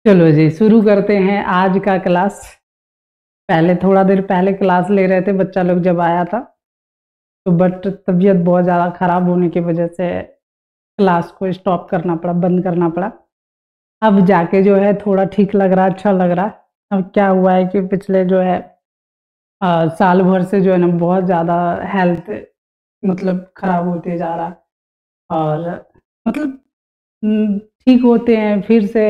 चलो जी शुरू करते हैं आज का क्लास। पहले थोड़ा देर पहले क्लास ले रहे थे, बच्चा लोग जब आया था तो बट तबीयत बहुत ज़्यादा ख़राब होने की वजह से क्लास को स्टॉप करना पड़ा, बंद करना पड़ा। अब जाके जो है थोड़ा ठीक लग रहा है, अच्छा लग रहा है। अब क्या हुआ है कि पिछले जो है साल भर से जो है ना बहुत ज़्यादा हेल्थ मतलब ख़राब होते जा रहा है। और मतलब ठीक होते हैं, फिर से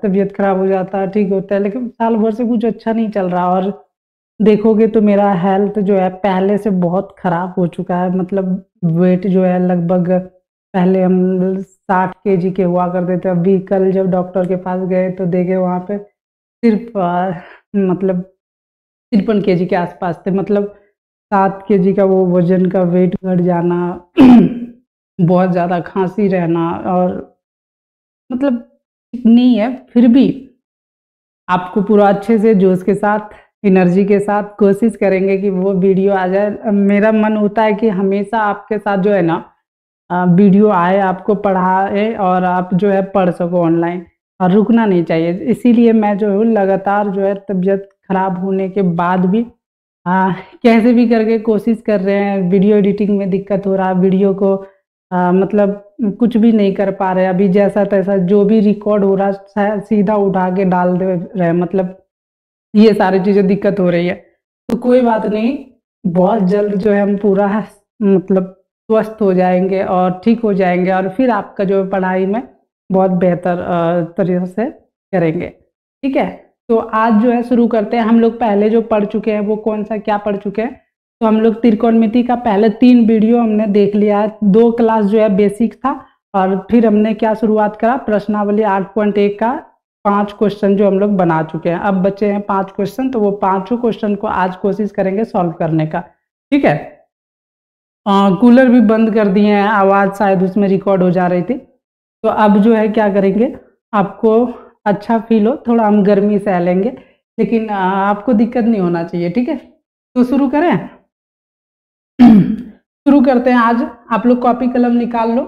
तबीयत ख़राब हो जाता है, ठीक होता है, लेकिन साल भर से कुछ अच्छा नहीं चल रहा। और देखोगे तो मेरा हेल्थ जो है पहले से बहुत ख़राब हो चुका है। मतलब वेट जो है लगभग पहले हम 60 केजी के हुआ करते थे, अभी कल जब डॉक्टर के पास गए तो देखे वहाँ पे सिर्फ मतलब 53 केजी के आसपास थे। मतलब 7 केजी का वो वज़न का वेट घट जाना बहुत ज़्यादा खाँसी रहना, और मतलब ठीक नहीं है। फिर भी आपको पूरा अच्छे से जोश के साथ, एनर्जी के साथ कोशिश करेंगे कि वो वीडियो आ जाए। मेरा मन होता है कि हमेशा आपके साथ जो है ना वीडियो आए, आपको पढ़ाए और आप जो है पढ़ सको ऑनलाइन, और रुकना नहीं चाहिए। इसीलिए मैं जो हूँ लगातार जो है तबीयत खराब होने के बाद भी कैसे भी करके कोशिश कर रहे हैं। वीडियो एडिटिंग में दिक्कत हो रहा है, वीडियो को मतलब कुछ भी नहीं कर पा रहे। अभी जैसा तैसा जो भी रिकॉर्ड हो रहा है सीधा उठा के डाल दे रहे, मतलब ये सारी चीज़ें दिक्कत हो रही है। तो कोई बात नहीं, बहुत जल्द जो है हम पूरा मतलब स्वस्थ हो जाएँगे और ठीक हो जाएँगे, और फिर आपका जो पढ़ाई में बहुत बेहतर तरीके से करेंगे। ठीक है? तो आज जो है शुरू करते हैं। हम लोग पहले जो पढ़ चुके हैं वो कौन-सा क्या पढ़ चुके हैं? तो हम लोग त्रिकोणमिति का पहले 3 वीडियो हमने देख लिया है। 2 क्लास जो है बेसिक था, और फिर हमने क्या शुरुआत करा, प्रश्नावली 8.1 का 5 क्वेश्चन जो हम लोग बना चुके हैं। अब बचे हैं 5 क्वेश्चन, तो वो पाँचों क्वेश्चन को आज कोशिश करेंगे सॉल्व करने का। ठीक है? कूलर भी बंद कर दिए हैं, आवाज़ शायद उसमें रिकॉर्ड हो जा रही थी। तो अब जो है क्या करेंगे, आपको अच्छा फ़ील हो, थोड़ा हम गर्मी सह लेंगे, लेकिन आपको दिक्कत नहीं होना चाहिए। ठीक है? तो शुरू करें? शुरू करते हैं। आज आप लोग कॉपी कलम निकाल लो,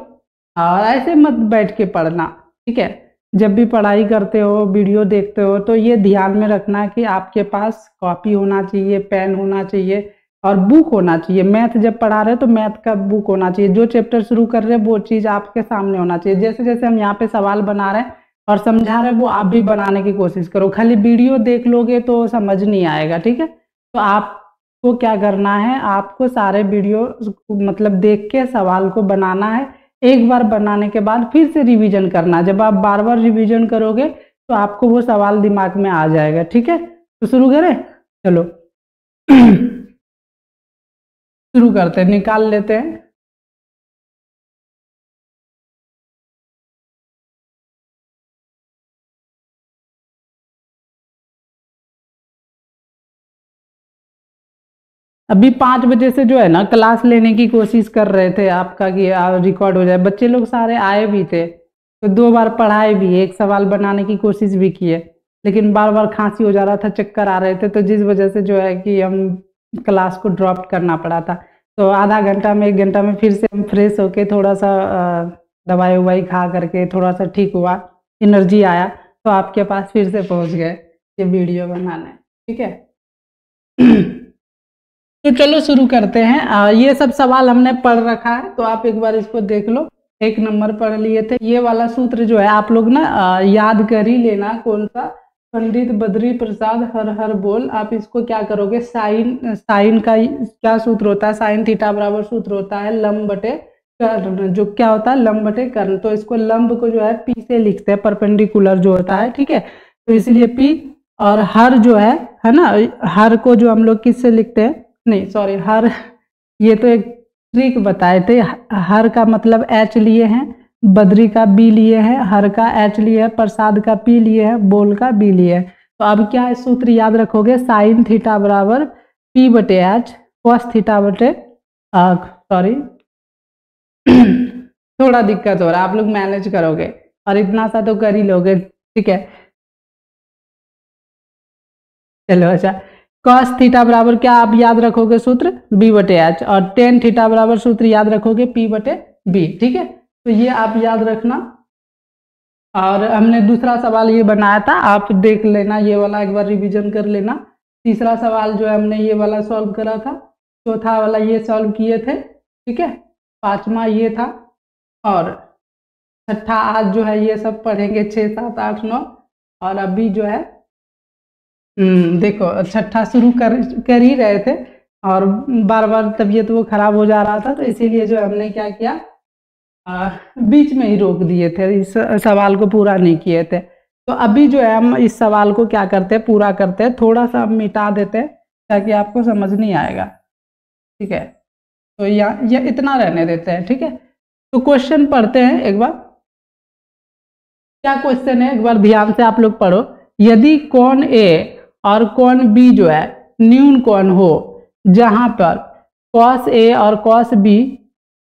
और ऐसे मत बैठ के पढ़ना। ठीक है? जब भी पढ़ाई करते हो, वीडियो देखते हो, तो ये ध्यान में रखना कि आपके पास कॉपी होना चाहिए, पेन होना चाहिए और बुक होना चाहिए। मैथ जब पढ़ा रहे हो तो मैथ का बुक होना चाहिए। जो चैप्टर शुरू कर रहे हैं वो चीज़ आपके सामने होना चाहिए। जैसे-जैसे हम यहाँ पे सवाल बना रहे हैं और समझा रहे हैं, वो आप भी बनाने की कोशिश करो। खाली वीडियो देख लोगे तो समझ नहीं आएगा। ठीक है? तो आपको क्या करना है, आपको सारे वीडियो मतलब देख के सवाल को बनाना है। एक बार बनाने के बाद फिर से रिवीजन करना। जब आप बार-बार रिवीजन करोगे तो आपको वो सवाल दिमाग में आ जाएगा। ठीक है? तो शुरू करें? चलो शुरू करते हैं, निकाल लेते हैं। अभी 5 बजे से जो है ना क्लास लेने की कोशिश कर रहे थे आपका कि रिकॉर्ड हो जाए। बच्चे लोग सारे आए भी थे, तो 2 बार पढ़ाए भी, एक सवाल बनाने की कोशिश भी किए, लेकिन बार-बार खाँसी हो जा रहा था, चक्कर आ रहे थे, तो जिस वजह से जो है कि हम क्लास को ड्रॉप करना पड़ा था। तो आधा घंटा में 1 घंटा में फिर से हम फ्रेश होके थोड़ा-सा दवाई-ववाई खा करके थोड़ा-सा ठीक हुआ, एनर्जी आया, तो आपके पास फिर से पहुँच गए ये वीडियो बनाने। ठीक है? तो चलो शुरू करते हैं। ये सब सवाल हमने पढ़ रखा है, तो आप एक बार इसको देख लो। 1 नंबर पढ़ लिए थे। ये वाला सूत्र जो है आप लोग ना याद कर ही लेना, कौन सा, पंडित बद्री प्रसाद हर हर बोल। आप इसको क्या करोगे, साइन साइन का क्या सूत्र होता है, साइन थीटा बराबर सूत्र होता है लंब बटे कर्ण। जो क्या होता है, लंब बटे कर्ण। तो इसको लंब को जो है पी से लिखते हैं, परपेंडिकुलर जो होता है। ठीक है? तो इसलिए पी, और हर जो है ना, हर को जो हम लोग किससे लिखते हैं, नहीं सॉरी, हर, ये तो एक ट्रिक बताए थे। हर का मतलब एच लिए हैं, बद्री का बी लिए हैं, हर का एच लिए है, प्रसाद का पी लिए है, बोल का बी लिए है। तो अब क्या सूत्र याद रखोगे, साइन थीटा बराबर पी बटे एच, कॉस थीटा बटे सॉरी थोड़ा दिक्कत हो रहा है, आप लोग मैनेज करोगे और इतना सा तो कर ही लोगे। ठीक है? चलो अच्छा, कॉस थीटा बराबर क्या आप याद रखोगे सूत्र, बी बटे एच, और टेन थीटा बराबर सूत्र याद रखोगे पी बटे बी। ठीक है? तो ये आप याद रखना। और हमने दूसरा सवाल ये बनाया था, आप देख लेना, ये वाला एक बार रिवीजन कर लेना। तीसरा सवाल जो है हमने ये वाला सॉल्व करा था, चौथा वाला ये सॉल्व किए थे, ठीक है, पांचवा ये था, और छठा आज जो है ये सब पढ़ेंगे 6, 7, 8, 9। और अभी जो है देखो छठा शुरू कर ही रहे थे और बार बार तबीयत वो खराब हो जा रहा था, तो इसीलिए जो हमने क्या किया, बीच में ही रोक दिए थे, इस सवाल को पूरा नहीं किए थे। तो अभी जो है हम इस सवाल को क्या करते हैं, पूरा करते हैं, थोड़ा सा हम मिटा देते हैं ताकि आपको समझ नहीं आएगा, ठीक है। तो ये इतना रहने देते हैं, ठीक है। तो क्वेश्चन पढ़ते हैं एक बार, क्या क्वेश्चन है एक बार ध्यान से आप लोग पढ़ो। यदि कोण ए और कोण बी जो है न्यून कोण हो, जहां पर कॉस ए और कॉस बी,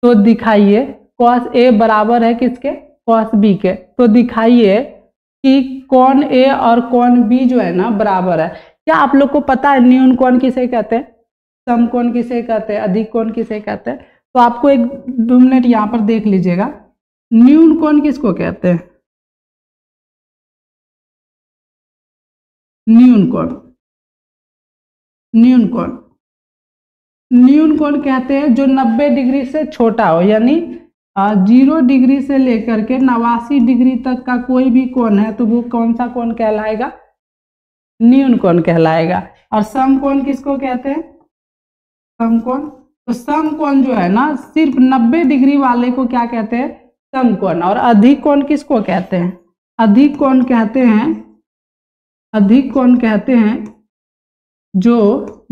तो दिखाइए कॉस ए बराबर है किसके, कॉस बी के, तो दिखाइए कि कोण ए और कोण बी जो है ना बराबर है। क्या आप लोग को पता है न्यून कोण किसे कहते हैं, सम कोण किसे कहते हैं, अधिक कोण किसे कहते हैं? तो आपको एक 2 मिनट यहाँ पर देख लीजिएगा, न्यून कोण किसको कहते हैं, न्यून कोण, न्यून कोण, न्यून कोण कहते हैं जो 90 डिग्री से छोटा हो, यानी 0 डिग्री से लेकर के 89 डिग्री तक का कोई भी कोण है तो वो कौन सा कोण कहलाएगा, न्यून कोण कहलाएगा। और सम कोण किसको कहते हैं, सम कोण। तो सम कोण जो है ना सिर्फ 90 डिग्री वाले को क्या कहते हैं, सम कोण। और अधिक कोण किसको कहते हैं, अधिक कोण कहते हैं, अधिक कोण कहते हैं जो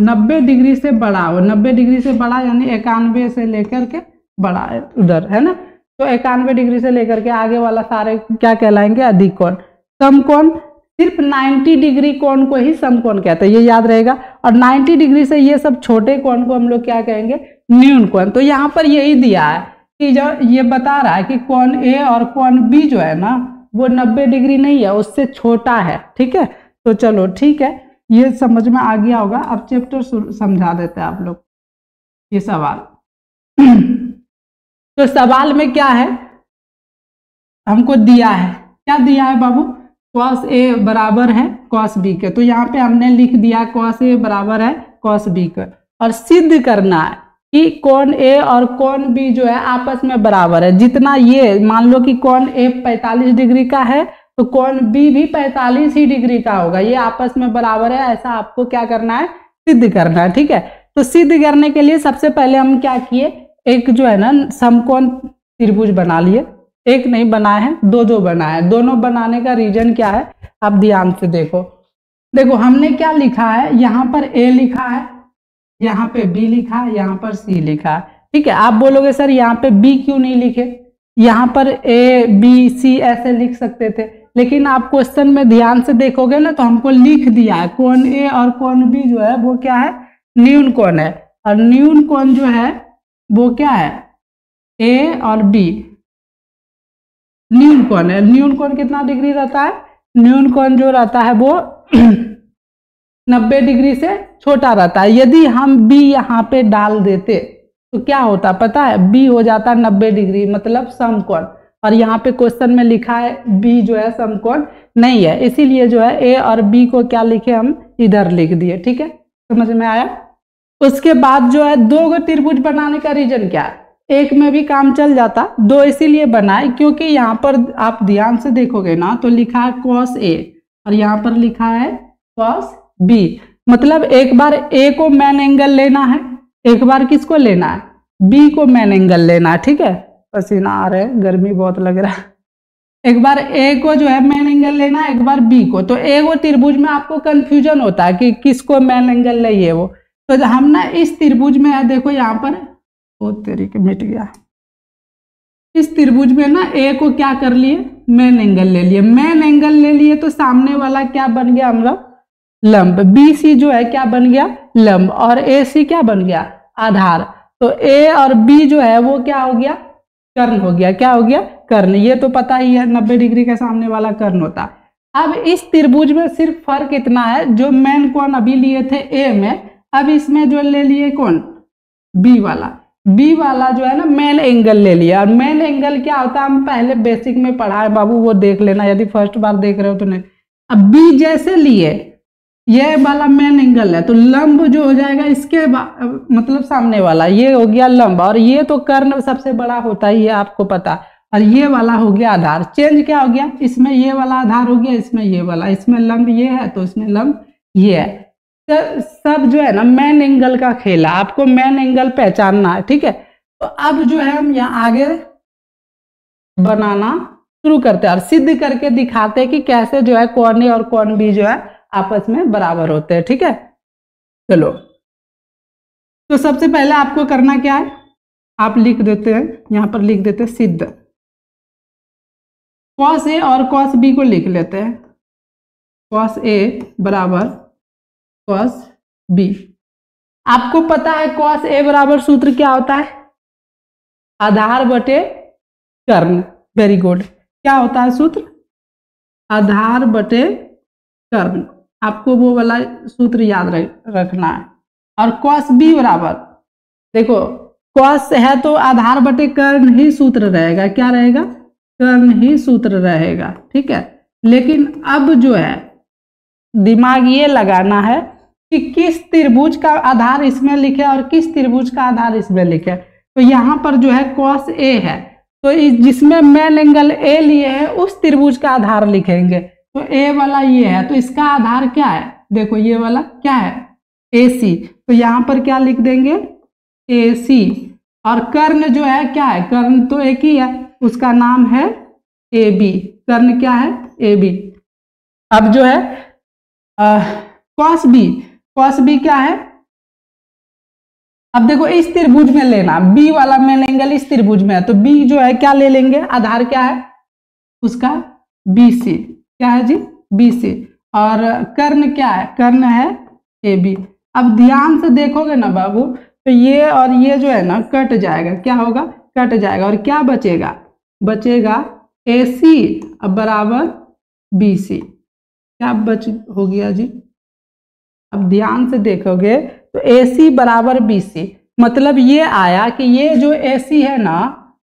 90 डिग्री से बड़ा हो, 90 डिग्री से बड़ा यानी 91 से लेकर के बड़ा है उधर, है ना। तो 91 डिग्री से लेकर के आगे वाला सारे क्या कहलाएंगे, अधिक कोण। सम कोण सिर्फ 90 डिग्री कोण को ही सम कोण कहते हैं, ये याद रहेगा। और 90 डिग्री से ये सब छोटे कोण को हम लोग क्या कहेंगे, न्यून कोण। तो यहाँ पर यही दिया है कि जो ये बता रहा है कि कोण ए और कोण बी जो है ना वो 90 डिग्री नहीं है, उससे छोटा है, ठीक है। तो चलो ठीक है, ये समझ में आ गया होगा। अब चैप्टर समझा देते हैं आप लोग, ये सवाल तो सवाल में क्या है, हमको दिया है, क्या दिया है बाबू, कॉस ए बराबर है कॉस बी के। तो यहाँ पे हमने लिख दिया कॉस ए बराबर है कॉस बी के, और सिद्ध करना है कि कोण ए और कोण बी जो है आपस में बराबर है। जितना ये मान लो कि कोण ए 45 डिग्री का है तो कोण बी भी 45 ही डिग्री का होगा, ये आपस में बराबर है, ऐसा आपको क्या करना है, सिद्ध करना है, ठीक है। तो सिद्ध करने के लिए सबसे पहले हम क्या किए, एक जो है ना समकोण त्रिभुज बना लिए, एक नहीं बनाए हैं, दो बनाए। दोनों बनाने का रीजन क्या है, आप ध्यान से देखो। देखो हमने क्या लिखा है, यहाँ पर ए लिखा है, यहाँ पे बी लिखा है, यहाँ पर सी लिखा है, ठीक है। आप बोलोगे सर यहाँ पे बी क्यों नहीं लिखे, यहाँ पर ए बी सी ऐसे लिख सकते थे, लेकिन आप क्वेश्चन में ध्यान से देखोगे ना तो हमको लिख दिया है कोण ए और कोण बी जो है वो क्या है, न्यून कोण है। और न्यून कोण जो है वो क्या है, ए और बी न्यून कोण है। न्यून कोण कितना डिग्री रहता है, न्यून कोण जो रहता है वो 90 डिग्री से छोटा रहता है। यदि हम बी यहाँ पे डाल देते तो क्या होता पता है, बी हो जाता 90 डिग्री मतलब समकोण। और यहाँ पे क्वेश्चन में लिखा है बी जो है समकोण नहीं है, इसीलिए जो है ए और बी को क्या लिखे, हम इधर लिख दिए, ठीक है, समझ में आया। उसके बाद जो है 2 त्रिभुज बनाने का रीजन क्या है, एक में भी काम चल जाता, 2 इसीलिए बनाए क्योंकि यहाँ पर आप ध्यान से देखोगे ना तो लिखा है कॉस ए और यहाँ पर लिखा है कॉस बी, मतलब एक बार ए को मेन एंगल लेना है, एक बार किसको लेना है, बी को मेन एंगल लेना है, ठीक है। पसीना आ रहा है, गर्मी बहुत लग रहा है। एक बार ए को जो है मेन एंगल लेना है, एक बार बी को। तो ए वो त्रिभुज में आपको कंफ्यूजन होता है कि किसको मेन एंगल चाहिए वो, तो हम ना इस त्रिभुज में है, देखो यहाँ पर बहुत तरीके मिट गया, इस त्रिभुज में ना ए को क्या कर लिए, मेन एंगल ले लिए। मेन एंगल ले लिए तो सामने वाला क्या बन गया हमारा, लंब। बी सी जो है क्या बन गया, लंब। और ए सी क्या बन गया, आधार। तो ए और बी जो है वो क्या हो गया, कर्ण हो गया। क्या हो गया, कर्ण। ये तो पता ही है 90 डिग्री के सामने वाला कर्ण होता है। अब इस त्रिभुज में सिर्फ फर्क इतना है, जो मेन कोण अभी लिए थे ए में, अब इसमें जो ले लिए कौन, बी वाला। बी वाला जो है ना मेन एंगल ले लिया। और मेन एंगल क्या होता है हम पहले बेसिक में पढ़ा है बाबू, वो देख लेना यदि फर्स्ट बार देख रहे हो तो। नहीं, अब बी जैसे लिए ये वाला मेन एंगल है तो लंब जो हो जाएगा इसके मतलब सामने वाला, ये हो गया लंब। और ये तो कर्ण सबसे बड़ा होता ही है आपको पता। और ये वाला हो गया आधार। चेंज क्या हो गया, इसमें ये वाला आधार हो गया, इसमें ये वाला, इसमें लंब ये है तो इसमें लंब ये है। तो सब जो है ना मेन एंगल का खेल है, आपको मेन एंगल पहचानना है, ठीक है। तो अब जो है हम यहाँ आगे बनाना शुरू करते हैं और सिद्ध करके दिखाते हैं कि कैसे जो है कौन ए और कौन बी जो है आपस में बराबर होते हैं, ठीक है। चलो, तो सबसे पहले आपको करना क्या है, आप लिख देते हैं यहां पर, लिख देते हैं सिद्ध। कॉस ए और कॉस बी को लिख लेते हैं। कॉस ए बराबर कॉस बी। आपको पता है कॉस ए बराबर सूत्र क्या होता है, आधार बटे कर्ण। Very good. क्या होता है सूत्र, आधार बटे कर्ण। आपको वो वाला सूत्र याद रखना है। और कॉस बी बराबर, देखो कॉस है तो आधार बटे कर्ण ही सूत्र रहेगा। क्या रहेगा, कर्ण ही सूत्र रहेगा, ठीक है। लेकिन अब जो है दिमाग ये लगाना है कि किस त्रिभुज का आधार इसमें लिखे और किस त्रिभुज का आधार इसमें लिखे। तो यहाँ पर जो है कॉस ए है तो जिसमें मेन एंगल ए लिए है उस त्रिभुज का आधार लिखेंगे। तो ए वाला ये है तो इसका आधार क्या है, देखो ये वाला क्या है, ए सी। तो यहाँ पर क्या लिख देंगे, ए सी। और कर्ण जो है क्या है, कर्ण तो एक ही है, उसका नाम है ए बी। कर्ण क्या है, ए बी। अब जो है कॉस बी, कॉस बी क्या है, अब देखो इस त्रिभुज में लेना, बी वाला मेन एंगल इस त्रिभुज में है तो बी जो है क्या ले लेंगे, आधार क्या है उसका, बी सी। क्या है जी, बी सी। और कर्ण क्या है, कर्ण है ए बी। अब ध्यान से देखोगे ना बाबू तो ये और ये जो है ना कट जाएगा। क्या होगा, कट जाएगा। और क्या बचेगा, बचेगा ए सी बराबर बी सी। क्या बच हो गया जी, अब ध्यान से देखोगे तो ए सी बराबर बी सी। मतलब ये आया कि ये जो ए सी है ना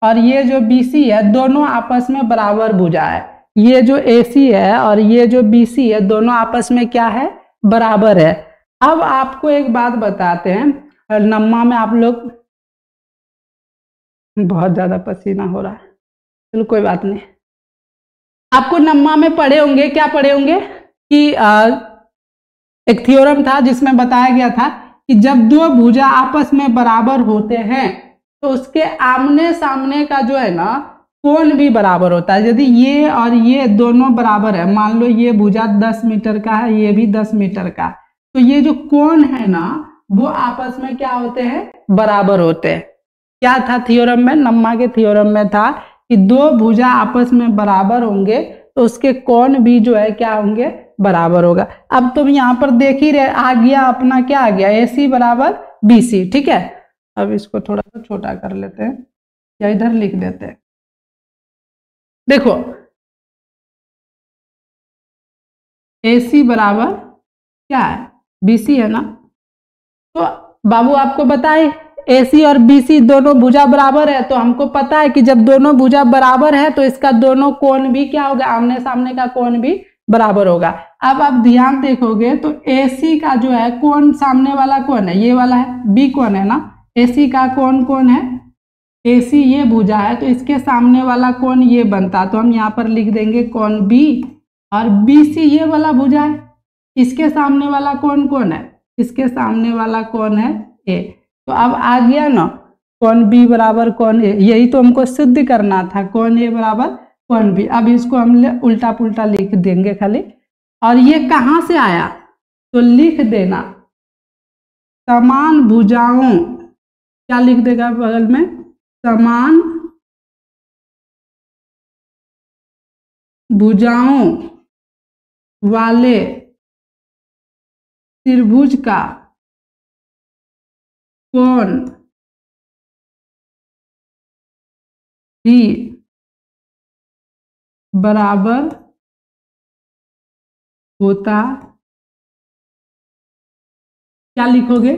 और ये जो बी सी है दोनों आपस में बराबर भुजा है। ये जो ए सी है और ये जो बी सी है दोनों आपस में क्या है, बराबर है। अब आपको एक बात बताते हैं, नम्मा में आप लोग, बहुत ज्यादा पसीना हो रहा है, चलो कोई बात नहीं। आपको नम्मा में पढ़े होंगे, क्या पढ़े होंगे कि एक थ्योरम था जिसमें बताया गया था कि जब दो भुजा आपस में बराबर होते हैं तो उसके आमने सामने का जो है ना कोण भी बराबर होता है। यदि ये और ये दोनों बराबर है, मान लो ये भुजा 10 मीटर का है, ये भी 10 मीटर का, तो ये जो कोण है ना वो आपस में क्या होते हैं, बराबर होते हैं। क्या था थ्योरम में, नम्मा के थ्योरम में था कि दो भुजा आपस में बराबर होंगे तो उसके कोण भी जो है क्या होंगे, बराबर होगा। अब तुम यहाँ पर देख ही रहे, आ गया अपना, क्या आ गया, ए सी बराबर बी सी, ठीक है। अब इसको थोड़ा सा छोटा कर लेते हैं या इधर लिख देते हैं। देखो ए सी बराबर क्या है, बी सी है ना। तो बाबू आपको बताए ए सी और बी सी दोनों भुजा बराबर है तो हमको पता है कि जब दोनों भुजा बराबर है तो इसका दोनों कोण भी क्या होगा, आमने सामने का कोण भी बराबर होगा। अब आप ध्यान देखोगे तो AC का जो है कोण, सामने वाला कौन है, ये वाला है, B कौन है ना, AC का कोण कौन है, AC ये भुजा है तो इसके सामने वाला कोण ये बनता, तो हम यहाँ पर लिख देंगे कोण B। और BC ये वाला भुजा है, इसके सामने वाला कोण कौन है, इसके सामने वाला कोण है A। तो अब आ गया ना कोण B बराबर कोण A, यही तो हमको सिद्ध करना था, कोण A बराबर कोण B। अब इसको हम उल्टा पुल्टा लिख देंगे खाली। और ये कहाँ से आया, तो लिख देना समान भुजाओं, क्या लिख देगा बगल में, समान भुजाओं वाले त्रिभुज का कोण भी बराबर होता, क्या लिखोगे,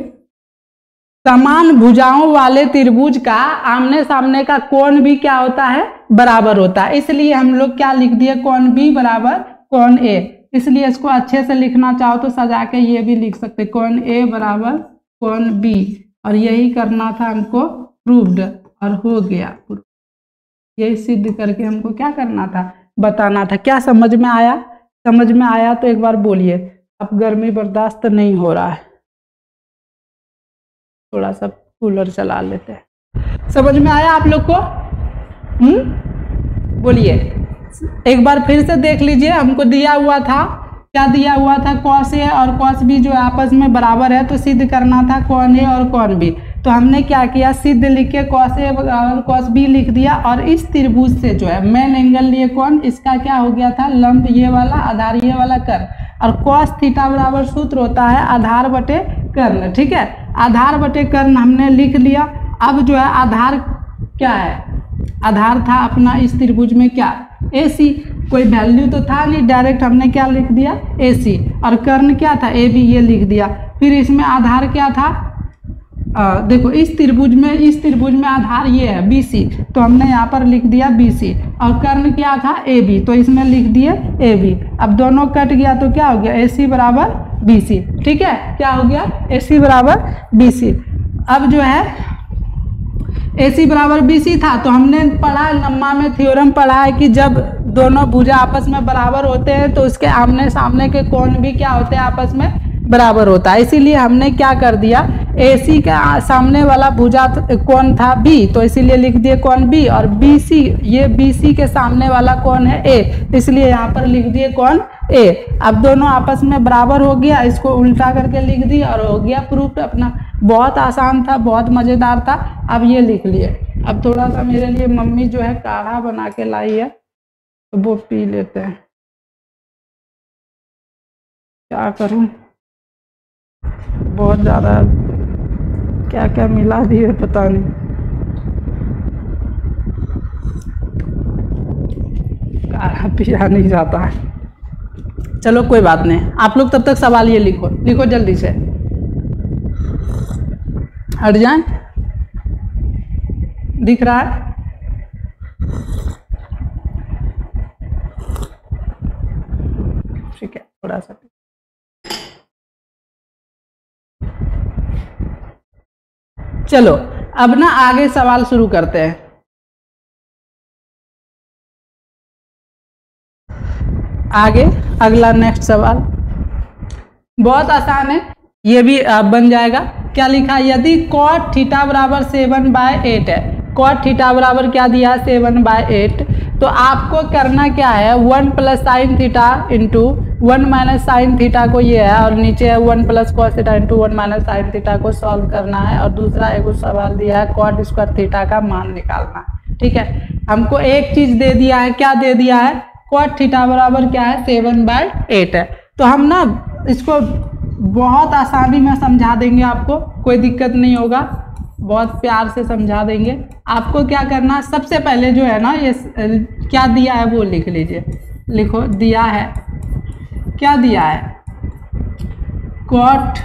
समान भुजाओं वाले त्रिभुज का आमने सामने का कोण भी क्या होता है, बराबर होता है। इसलिए हम लोग क्या लिख दिए, कोण बी बराबर कोण ए। इसलिए इसको अच्छे से लिखना चाहो तो सजा के ये भी लिख सकते, कोण ए बराबर कोण बी। और यही करना था हमको, प्रूव्ड, और हो गया। यही सिद्ध करके हमको क्या करना था, बताना था। क्या समझ में आया? समझ में आया तो एक बार बोलिए। अब गर्मी बर्दाश्त नहीं हो रहा है, थोड़ा सा कूलर चला लेते हैं। समझ में आया आप लोग को? बोलिए एक बार फिर से देख लीजिए। हमको दिया हुआ था, क्या दिया हुआ था, कॉस ए और कॉस बी जो आपस में बराबर है, तो सिद्ध करना था कोण ए और कोण बी। तो हमने क्या किया, सिद्ध लिख के कॉस ए और कॉस बी लिख दिया। और इस त्रिभुज से जो है मेन एंगल लिए कौन, इसका क्या हो गया था, लंब ये वाला, आधार ये वाला, कर्ण। और कॉस थीटा बराबर सूत्र होता है आधार बटे कर्ण। ठीक है, आधार बटे कर्ण हमने लिख लिया। अब जो है आधार क्या है, आधार था अपना इस त्रिभुज में क्या, AC। कोई वैल्यू तो था नहीं, डायरेक्ट हमने क्या लिख दिया, AC। और कर्ण क्या था, AB, ये लिख दिया। फिर इसमें आधार क्या था, देखो इस त्रिभुज में आधार ये है BC, तो हमने यहाँ पर लिख दिया BC। और कर्ण क्या था, AB, तो इसमें लिख दिए AB। अब दोनों कट गया तो क्या हो गया, AC बराबर BC। ठीक है, क्या हो गया, AC बराबर BC। अब जो है AC बराबर BC था, तो हमने पढ़ा लम्बा में थ्योरम पढ़ा है कि जब दोनों भुजा आपस में बराबर होते हैं तो उसके आमने सामने के कोण भी क्या होते हैं, आपस में बराबर होता है। इसीलिए हमने क्या कर दिया, AC का सामने वाला भुजा कोण था B, तो इसीलिए लिख दिए कोण B। और BC, ये BC के सामने वाला कोण है A, इसलिए यहाँ पर लिख दिए कोण A। अब दोनों आपस में बराबर हो गया, इसको उल्टा करके लिख दिया और हो गया प्रूफ अपना। बहुत आसान था, बहुत मज़ेदार था। अब ये लिख लिए। अब थोड़ा सा मेरे लिए मम्मी जो है काढ़ा बना के लाई है, तो वो पी लेते हैं। क्या करूं, बहुत ज़्यादा क्या क्या मिला दिए पता नहीं। काढ़ा पिया नहीं जाता है। चलो कोई बात नहीं, आप लोग तब तक सवाल ये लिखो, लिखो जल्दी से, हट जाए। दिख रहा है? ठीक है, थोड़ा सा। चलो अब ना आगे सवाल शुरू करते हैं। आगे अगला नेक्स्ट सवाल बहुत आसान है, ये भी बन जाएगा। क्या लिखा, यदि cot थीटा बराबर 7/8 है, cot थीटा बराबर क्या दिया है, 7/8, तो आपको करना क्या है, 1 + sin theta into 1 - sin theta को ये है, और नीचे है 1 + cos theta into 1 - sin theta को सॉल्व करना है। और दूसरा एक सवाल दिया है cot स्क्वायर थीटा का मान निकालना है। ठीक है, हमको एक चीज दे दिया है, क्या दे दिया है, cot थीटा बराबर क्या है, 7/8 है। तो हम ना इसको बहुत आसानी में समझा देंगे, आपको कोई दिक्कत नहीं होगा, बहुत प्यार से समझा देंगे। आपको क्या करना, सबसे पहले जो है ना, ये क्या दिया है वो लिख लीजिए। लिखो, दिया है, क्या दिया है, cot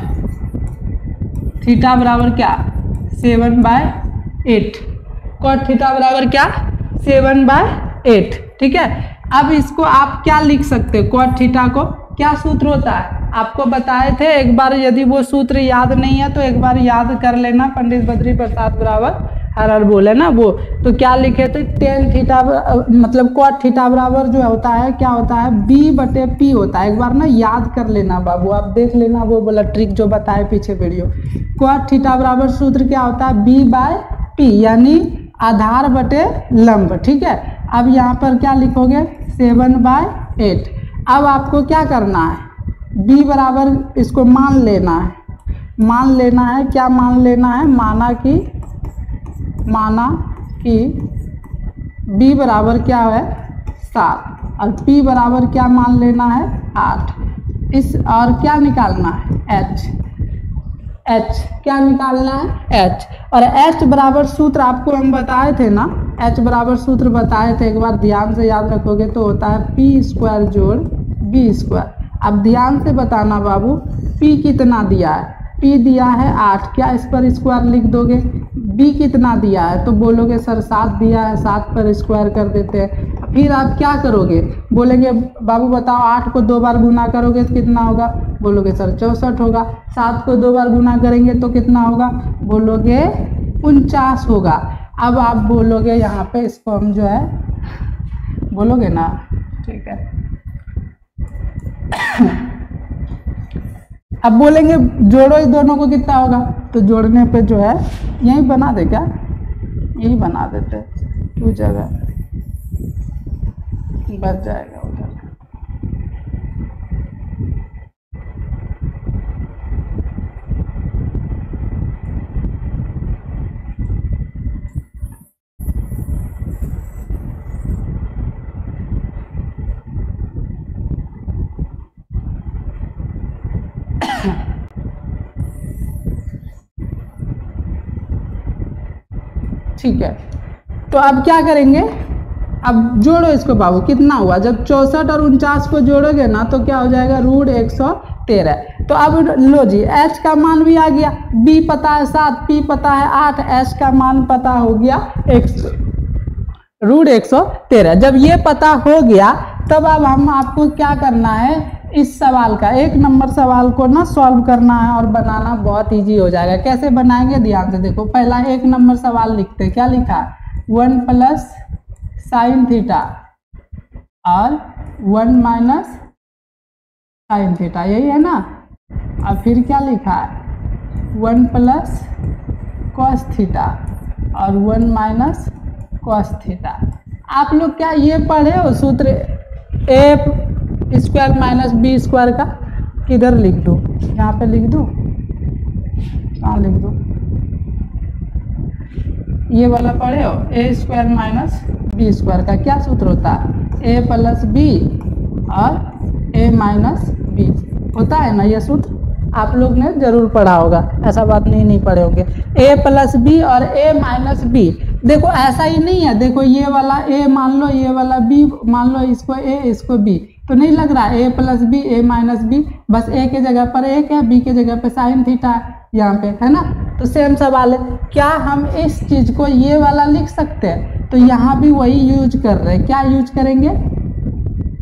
थीटा बराबर क्या, 7/8। cot थीटा बराबर क्या, 7/8। ठीक है, अब इसको आप क्या लिख सकते हो, cot थीटा को क्या सूत्र होता है, आपको बताए थे एक बार। यदि वो सूत्र याद नहीं है तो एक बार याद कर लेना, पंडित बद्री प्रसाद बराबर हर बोले ना वो। तो क्या लिखे थे, tan थीटा मतलब cot थीटा बराबर जो होता है, क्या होता है, B/P होता है। एक बार ना याद कर लेना बाबू, आप देख लेना वो वाला ट्रिक जो बताए पीछे वीडियो। cot थीटा बराबर सूत्र क्या होता है, B/P, यानी आधार बटे लंब। ठीक है, अब यहाँ पर क्या लिखोगे, 7/8। अब आपको क्या करना है, B बराबर इसको मान लेना है। मान लेना है, क्या मान लेना है, माना कि B बराबर क्या है, 7, और P बराबर क्या मान लेना है, 8। इस और क्या निकालना है, H क्या निकालना है, H। और H बराबर सूत्र आपको हम बताए थे ना, H बराबर सूत्र बताए थे, एक बार ध्यान से याद रखोगे तो होता है P² जोड़ B²। अब ध्यान से बताना बाबू, P कितना दिया है, p दिया है 8, क्या इस पर स्क्वायर लिख दोगे? b कितना दिया है? तो बोलोगे सर 7 दिया है, 7 पर स्क्वायर कर देते हैं। फिर आप क्या करोगे? बोलेंगे बाबू बताओ 8 को 2 बार गुना करोगे तो कितना होगा? बोलोगे सर 64 होगा। 7 को 2 बार गुना करेंगे तो कितना होगा? बोलोगे 49 होगा। अब आप बोलोगे यहाँ पे इसको हम जो है बोलोगे ना, ठीक है। अब बोलेंगे जोड़ो इस दोनों को, कितना होगा? तो जोड़ने पे जो है यही बना दे, क्या यही बना देते, 2 जगह बच जाएगा उधर। ठीक है, तो अब क्या करेंगे? अब जोड़ो इसको बाबू, कितना हुआ? जब 64 और 49 को जोड़ोगे ना तो क्या हो जाएगा? √113। तो अब लो जी, h का मान भी आ गया, b पता है 7, p पता है 8, h का मान पता हो गया √113। जब ये पता हो गया तब अब हम आपको क्या करना है, इस सवाल का 1 नंबर सवाल को ना सॉल्व करना है और बनाना बहुत इजी हो जाएगा। कैसे बनाएंगे ध्यान से देखो। पहला 1 नंबर सवाल लिखते हैं, क्या लिखा? 1 प्लस साइन थीटा और 1 माइनस साइन थीटा, यही है ना। अब फिर क्या लिखा है? 1 प्लस कॉस थीटा और 1 माइनस कॉस थीटा। आप लोग क्या ये पढ़े हो सूत्र ए स्क्वायर माइनस बी स्क्वायर का? किधर लिख दूँ? यहाँ पे लिख दूँ, कहाँ लिख दूँ? ये वाला पढ़े हो, ए स्क्वायर माइनस बी स्क्वायर का क्या सूत्र होता है? ए प्लस बी और ए माइनस बी होता है ना, ये सूत्र आप लोग ने जरूर पढ़ा होगा, ऐसा बात नहीं पढ़े होंगे। ए प्लस बी और ए माइनस बी, देखो ऐसा ही नहीं है, देखो ये वाला ए मान लो, ये वाला बी मान लो, इसको ए इसको बी, तो नहीं लग रहा ए प्लस बी ए माइनस बी, बस ए के जगह पर 1 है, बी के जगह पे साइन थीटा यहाँ पे है ना। तो सेम सवाल है, क्या हम इस चीज को ये वाला लिख सकते हैं? तो यहाँ भी वही यूज कर रहे हैं। क्या यूज करेंगे?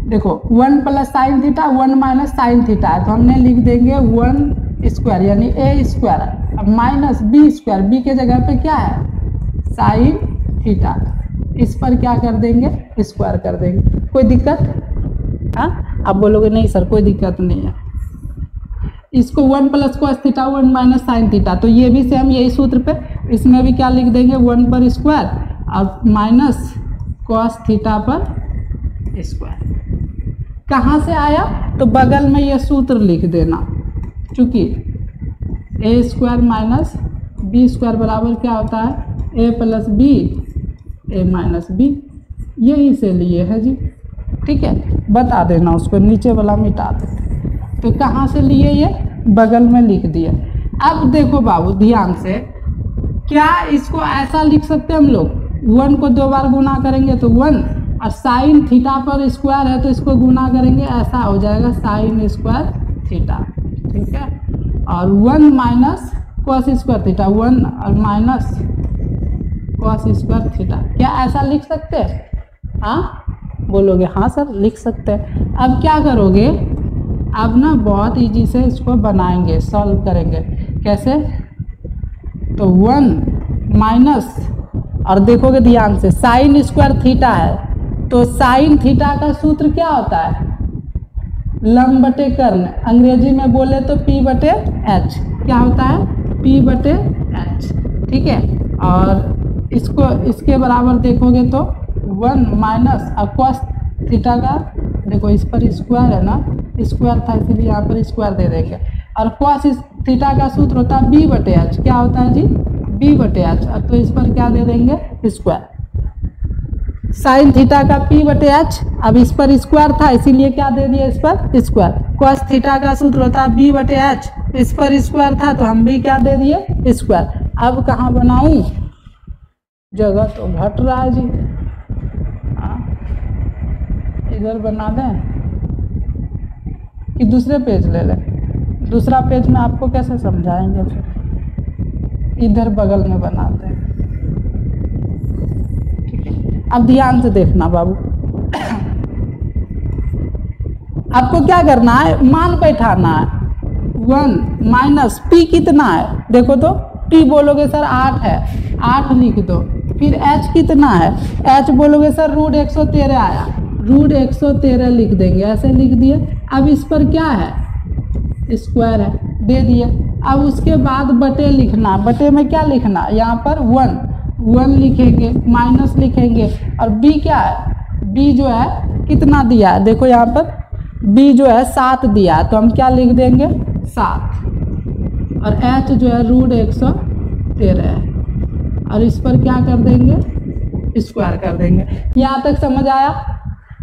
देखो 1 plus sine theta 1 minus sine theta है, तो हमने लिख देंगे 1 स्क्वायर यानी ए स्क्वायर, अब माइनस बी स्क्वायर, बी के जगह पे क्या है? साइन थीटा, इस पर क्या कर देंगे? स्क्वायर कर देंगे। कोई दिक्कत? हाँ, आप बोलोगे नहीं सर कोई दिक्कत नहीं है। इसको 1 plus cos theta 1 minus sine theta, तो ये भी सेम यही सूत्र पे, इसमें भी क्या लिख देंगे? 1 पर स्क्वायर और माइनस कॉस थीटा पर स्क्वायर। कहाँ से आया? तो बगल में ये सूत्र लिख देना, चूंकि ए स्क्वायर माइनस बी स्क्वायर बराबर क्या होता है? ए प्लस बी ए माइनस बी, यही से लिए है जी। ठीक है, बता देना उसको, नीचे वाला मिटा देते। तो कहाँ से लिए? ये बगल में लिख दिए। अब देखो बाबू ध्यान से, क्या इसको ऐसा लिख सकते हैं हम लोग? 1 को 2 बार गुना करेंगे तो 1, और साइन थीटा पर स्क्वायर है तो इसको गुना करेंगे, ऐसा हो जाएगा साइन स्क्वायर थीटा। ठीक है, और 1 माइनस कॉस स्क्वायर थीटा, 1 और माइनस कॉस स्क्वायर थीटा, क्या ऐसा लिख सकते हैं? हाँ बोलोगे हाँ सर लिख सकते हैं। अब क्या करोगे? अब ना बहुत इजी से इसको बनाएंगे, सॉल्व करेंगे। कैसे? तो 1 माइनस, और देखोगे ध्यान से, साइन स्क्वायर थीटा है तो साइन थीटा का सूत्र क्या होता है? लंब बटे कर्ण, अंग्रेजी में बोले तो P बटे H। क्या होता है? P बटे H। ठीक है, और इसको इसके बराबर देखोगे तो 1 माइनस और कॉस थीटा का, देखो इस पर स्क्वायर है ना, स्क्वायर था इसीलिए यहाँ पर स्क्वायर दे देंगे, और कॉस थीटा का सूत्र होता है B बटे H। क्या होता है जी? B बटे H, तो इस पर क्या दे देंगे? स्क्वायर। साइन थीटा का P बटे H, अब इस पर स्क्वायर था इसीलिए क्या दे दिया? इस पर स्क्वायर। कॉस थीटा का सूत्र होता है B बटे H, इस पर स्क्वायर था तो हम भी क्या दे दिए? स्क्वायर। अब कहाँ बनाऊं? जगह तो घट रहा है जी, इधर बना दें कि दूसरे पेज ले लें? दूसरा पेज में आपको कैसे समझाएंगे, फिर इधर बगल में बनाते हैं। ठीक है, अब ध्यान से देखना बाबू। आपको क्या करना है, मान बैठाना है। 1 माइनस पी कितना है, देखो तो पी बोलोगे सर 8 है, 8 लिख दो। फिर एच कितना है, एच बोलोगे सर रूट 113 आया, रूट 113 लिख देंगे, ऐसे लिख दिए। अब इस पर क्या है, स्क्वायर है, दे दिए। अब उसके बाद बटे लिखना, बटे में क्या लिखना, यहाँ पर 1 लिखेंगे, माइनस लिखेंगे। और बी क्या है, बी जो है कितना दिया है, देखो यहाँ पर बी जो है 7 दिया है, तो हम क्या लिख देंगे 7। और एच जो है रूट 113 है, और इस पर क्या कर देंगे, स्क्वायर कर देंगे। यहाँ तक समझ आया,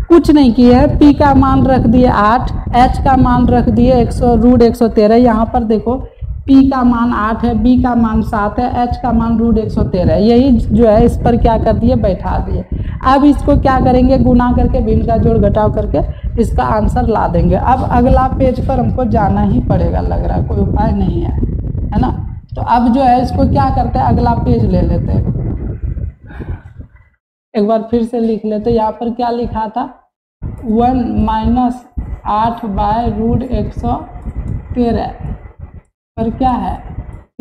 कुछ नहीं किया है। पी का मान रख दिए 8, एच का मान रख दिए रूट 113। यहाँ पर देखो पी का मान 8 है, बी का मान 7 है, एच का मान रूट 113 है। यही जो है इस पर क्या कर दिए, बैठा दिए। अब इसको क्या करेंगे, गुना करके भिन्न का जोड़ घटाव करके इसका आंसर ला देंगे। अब अगला पेज पर हमको जाना ही पड़ेगा, लग रहा है कोई उपाय नहीं है, है ना। तो अब जो है इसको क्या करते हैं, अगला पेज ले लेते हैं, एक बार फिर से लिख लेते। यहाँ पर क्या लिखा था, 1 माइनस 8 बाय रूट 113 पर क्या है,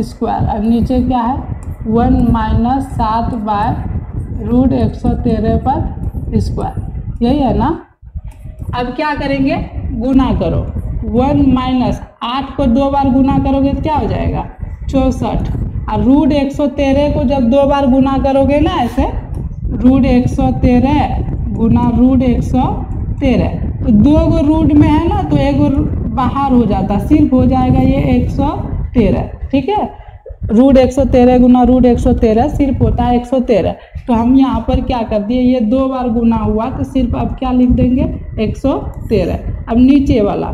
स्क्वायर। अब नीचे क्या है, 1 माइनस 7 बाय रूट 113 पर स्क्वायर, यही है ना। अब क्या करेंगे, गुना करो। 1 माइनस 8 को 2 बार गुना करोगे तो क्या हो जाएगा, 64। और रूट 113 को जब 2 बार गुना करोगे ना, ऐसे रूट 113 गुना रूट 113, तो 2 गो रूट में है ना, तो 1 बाहर हो जाता, सिर्फ हो जाएगा ये 113। ठीक है, रूट 113 गुना रूट 113 सिर्फ होता है 113। तो हम यहाँ पर क्या कर दिए, ये 2 बार गुना हुआ, तो सिर्फ अब क्या लिख देंगे, 113। अब नीचे वाला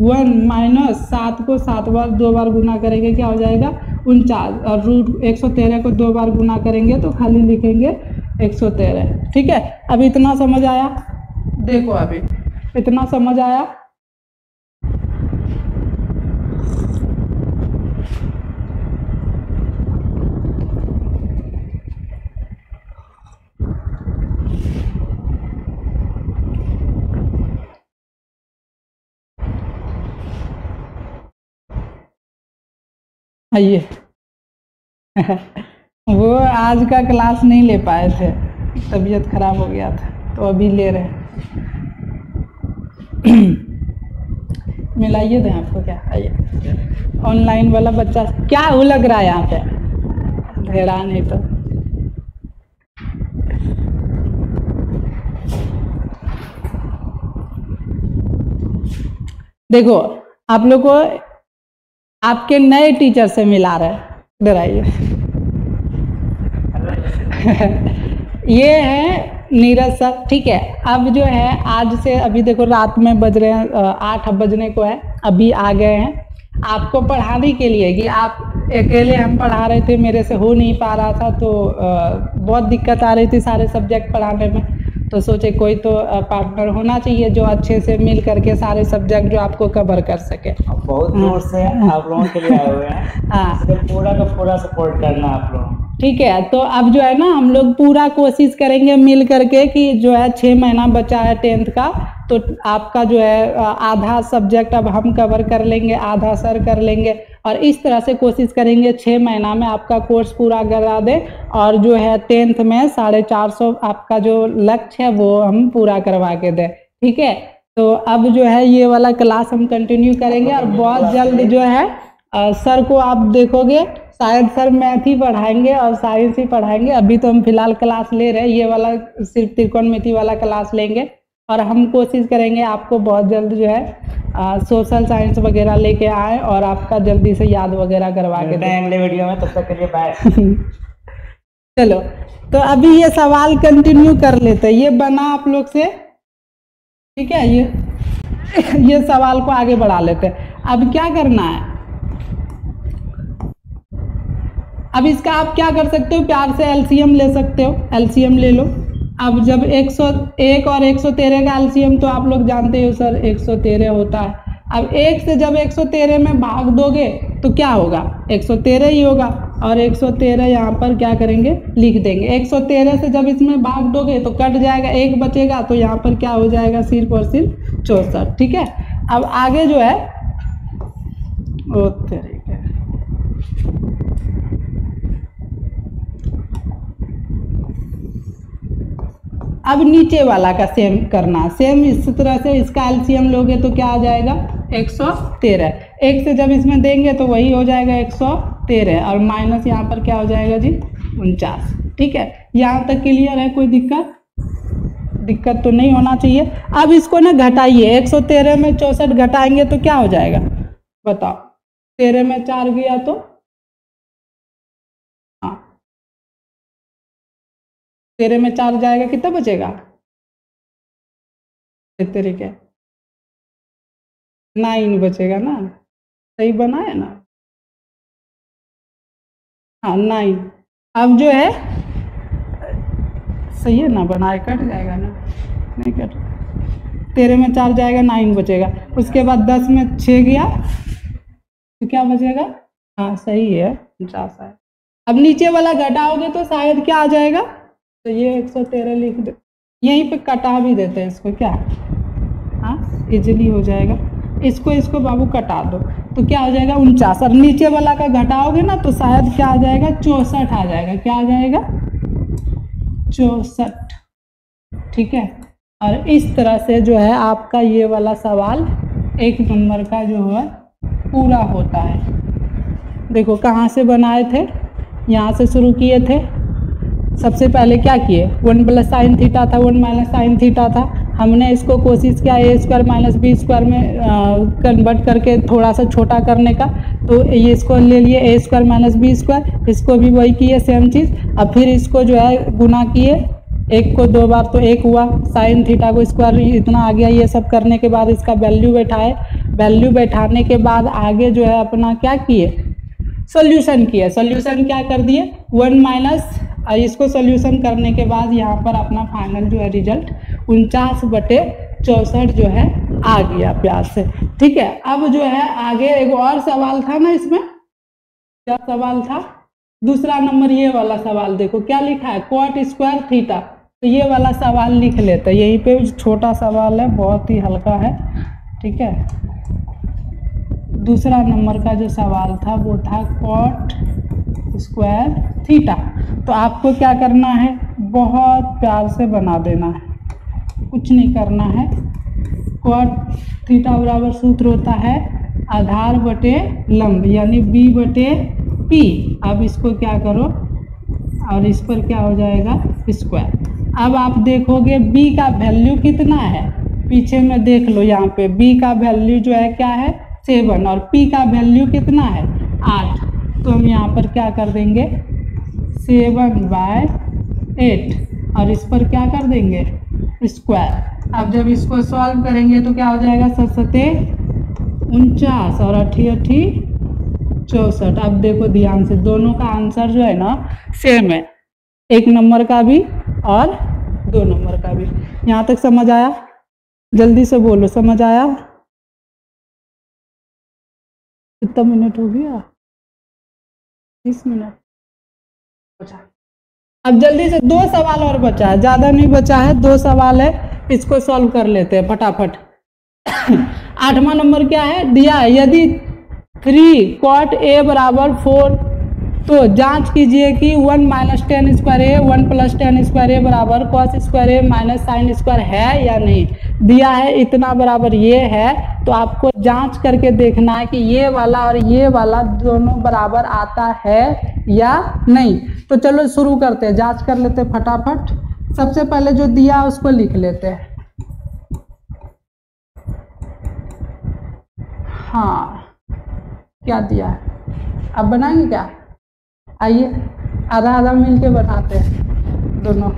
1 माइनस 7 को 7 बार 2 बार गुना करेंगे, क्या हो जाएगा 49। और रूट 113 को 2 बार गुना करेंगे तो खाली लिखेंगे 113। ठीक है, अब इतना समझ आया, देखो अभी इतना समझ आया। आइए वो आज का क्लास नहीं ले पाए थे, तबीयत खराब हो गया था, तो अभी ले रहे हैं। मिलाइए दें आपको क्या, आइए। ऑनलाइन वाला बच्चा क्या वो लग रहा है यहाँ पे, हैरान है। तो देखो आप लोग को आपके नए टीचर से मिला रहे, इधर आइए। ये है नीरज सर। ठीक है, अब जो है आज से अभी देखो रात में बज रहे हैं 8 बजने को है, अभी आ गए हैं आपको पढ़ाने के लिए। कि आप अकेले हम पढ़ा रहे थे, मेरे से हो नहीं पा रहा था, तो बहुत दिक्कत आ रही थी सारे सब्जेक्ट पढ़ाने में। तो सोचे कोई तो पार्टनर होना चाहिए जो अच्छे से मिल करके सारे सब्जेक्ट जो आपको कवर कर सके। बहुत दूर से आप लोगों के लिए आए हुए हैं, हाँ, पूरा का पूरा सपोर्ट करना आप लोग। ठीक है, तो अब जो है ना हम लोग पूरा कोशिश करेंगे मिल करके कि जो है 6 महीना बचा है 10th का, तो आपका जो है आधा सब्जेक्ट अब हम कवर कर लेंगे, आधा सर कर लेंगे, और इस तरह से कोशिश करेंगे 6 महीना में आपका कोर्स पूरा करा दें। और जो है 10th में 450 आपका जो लक्ष्य है वो हम पूरा करवा के दें। ठीक है, तो अब जो है ये वाला क्लास हम कंटिन्यू करेंगे, और बहुत जल्द जो है सर को आप देखोगे, शायद सर मैथ ही पढ़ाएंगे और साइंस ही पढ़ाएंगे। अभी तो हम फिलहाल क्लास ले रहे हैं, ये वाला सिर्फ त्रिकोणमिति वाला क्लास लेंगे, और हम कोशिश करेंगे आपको बहुत जल्द जो है सोशल साइंस वगैरह लेके आए और आपका जल्दी से याद वगैरह करवा के दें अगले वीडियो में। तब तक के लिए बाय। चलो, तो अभी ये सवाल कंटिन्यू कर लेते हैं, ये बना आप लोग से। ठीक है, ये सवाल को आगे बढ़ा लेते हैं। अब क्या करना है, अब इसका आप क्या कर सकते हो, प्यार से एलसीएम ले सकते हो, एलसीएम ले लो। अब जब 101 और 113 का एलसीएम तो आप लोग जानते हो सर 113 होता है। अब 1 से जब 113 में भाग दोगे तो क्या होगा, 113 ही होगा, और 113 यहाँ पर क्या करेंगे, लिख देंगे। 113 से जब इसमें भाग दोगे तो कट जाएगा, 1 बचेगा, तो यहाँ पर क्या हो जाएगा, सिर्फ और सिर्फ 64। ठीक है, अब आगे जो है वो तरीके, अब नीचे वाला का सेम करना, सेम इस तरह से इसका एलसीएम लोगे तो क्या आ जाएगा, 113। 1 से जब इसमें देंगे तो वही हो जाएगा 113, और माइनस यहाँ पर क्या हो जाएगा जी, 49। ठीक है, यहाँ तक क्लियर है, कोई दिक्कत तो नहीं होना चाहिए। अब इसको ना घटाइए, 113 में 64 घटाएंगे तो क्या हो जाएगा, बताओ, 13 में 4 गया तो, हाँ 13 में 4 जाएगा, कितना बचेगा, तरीके 9 बचेगा ना, सही बना है ना, हाँ 9। अब जो है सही है ना, बनाए, कट जाएगा ना, नहीं कट, 13 में 4 जाएगा, 9 बचेगा। उसके बाद 10 में 6 गया तो क्या बचेगा, हाँ सही है, 49 है। अब नीचे वाला घटाओगे तो शायद क्या आ जाएगा, तो ये 113 लिख दे, यहीं पे कटा भी देते हैं इसको, क्या, हाँ इजीली हो जाएगा। इसको बाबू कटा दो तो क्या हो जाएगा, 49, और नीचे वाला का घटाओगे ना तो शायद क्या आ जाएगा, 64 आ जाएगा, क्या आ जाएगा, 64। ठीक है, और इस तरह से जो है आपका ये वाला सवाल 1 नंबर का जो है पूरा होता है। देखो कहाँ से बनाए थे, यहाँ से शुरू किए थे। सबसे पहले क्या किए, 1 प्लस साइन थीटा था, 1 माइनस साइन थीटा था, हमने इसको कोशिश किया ए स्क्वायर माइनस बी स्क्वायर में कन्वर्ट करके थोड़ा सा छोटा करने का, तो ये इसको ले लिए ए स्क्वायर माइनस बी स्क्वायर, इसको भी वही किए सेम चीज़। अब फिर इसको जो है गुना किए, 1 को 2 बार तो 1 हुआ, साइन थीटा को स्क्वायर इतना आ गया। ये सब करने के बाद इसका वैल्यू बैठाए, वैल्यू बैठाने के बाद आगे जो है अपना क्या किए, सोल्यूशन किया। सोल्यूशन क्या कर दिए, 1 माइनस, इसको सोल्यूशन करने के बाद यहाँ पर अपना फाइनल जो है रिजल्ट 49/64 जो है आ गया प्यार से। ठीक है, अब जो है आगे एक और सवाल था ना, इसमें क्या सवाल था, दूसरा नंबर ये वाला सवाल देखो क्या लिखा है, कॉट स्क्वायर थीटा। तो ये वाला सवाल लिख लेते हैं, यहीं पे छोटा सवाल है, बहुत ही हल्का है। ठीक है, दूसरा नंबर का जो सवाल था वो था कॉट स्क्वायर थीटा। तो आपको क्या करना है, बहुत प्यार से बना देना है, कुछ नहीं करना है। कॉट थीटा बराबर सूत्र होता है आधार बटे लंब, यानी b बटे p। अब इसको क्या करो, और इस पर क्या हो जाएगा, स्क्वायर। अब आप देखोगे b का वैल्यू कितना है, पीछे में देख लो, यहाँ पे b का वैल्यू जो है क्या है, 7, और p का वैल्यू कितना है, 8। तो हम यहाँ पर क्या कर देंगे, 7/8, और इस पर क्या कर देंगे, स्क्वायर। अब जब इसको सॉल्व करेंगे तो क्या हो जाएगा, 7×7 49 और 8×8 64। अब देखो ध्यान से, दोनों का आंसर जो है ना सेम है, 1 नंबर का भी और 2 नंबर का भी। यहाँ तक समझ आया, जल्दी से बोलो, समझ आया। कितना मिनट हो गया, 30 मिनट। अच्छा, अब जल्दी से 2 सवाल और बचा है, ज़्यादा नहीं बचा है, 2 सवाल है, इसको सॉल्व कर लेते हैं फटाफट। 8वां नंबर क्या है, दिया है यदि 3 cot a बराबर 4, तो जांच कीजिए कि 1 माइनस टेन स्क्वायर ए 1 प्लस टेन स्क्वायर ए बराबर कॉस स्क्वायर ए माइनस साइन स्क्वायर है या नहीं। दिया है इतना बराबर ये है, तो आपको जांच करके देखना है कि ये वाला और ये वाला दोनों बराबर आता है या नहीं। तो चलो शुरू करते हैं, जांच कर लेते हैं फटाफट। सबसे पहले जो दिया उसको लिख लेते हैं। हाँ, क्या दिया है, अब बनाएंगे क्या, आइए आधा आधा मिल के बनाते हैं दोनों।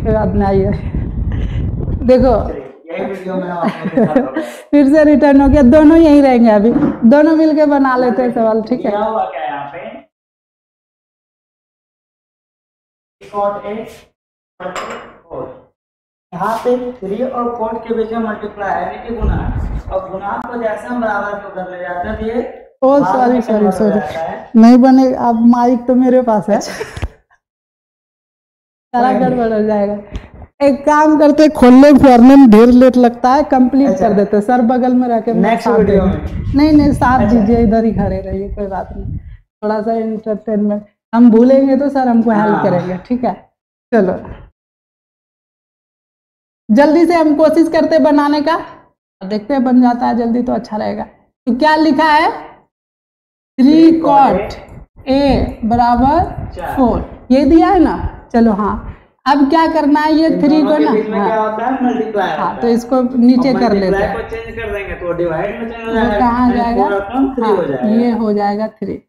बाद में आइए, देखो यही वीडियो में आपको फिर से रिटर्न हो गया, दोनों यहीं रहेंगे, अभी दोनों मिल के बना लेते हैं सवाल। ठीक है, क्या हुआ क्या यहाँ पे, cot a यहाँ पे 3 और cot के बीच में मल्टीप्लाई है, नहीं गुना है। और गुणांक को जैसे हम बराबर को कर ले जाते हैं तो ये ओ भाग सॉरी में सॉरी convert हो सॉरी, जाता है। नहीं बने। अब माइक तो मेरे पास है, सारा गड़बड़ हो जाएगा। एक काम करते, खोलने फोड़ने में ढेर लेट लगता है, कंप्लीट अच्छा। कर देते। सर बगल में रह के मेरा नेक्स्ट साथ वीडियो देंगे। में। नहीं नहीं, साथ अच्छा। दीजिए, इधर ही खड़े रहिए, कोई बात नहीं। थोड़ा सा इंटरटेनमेंट, हम भूलेंगे तो सर हमको हेल्प हाँ। करेंगे, ठीक है। चलो जल्दी से हम कोशिश करते बनाने का, देखते हैं बन जाता है जल्दी तो अच्छा रहेगा। तो क्या लिखा है, 3 cot A बराबर 4, ये दिया है ना। चलो हाँ, अब क्या करना है, ये 3 को ना, क्या होता है, मल्टीप्लाई हाँ होता तो है। इसको नीचे और कर लेते multiply हैं। को चेंज कर देंगे तो डिवाइड में चेंज हो वो जाएगा, कहाँ यानी जाएगा, 4/3 हाँ, हो जाएगा। ये हो जाएगा 3।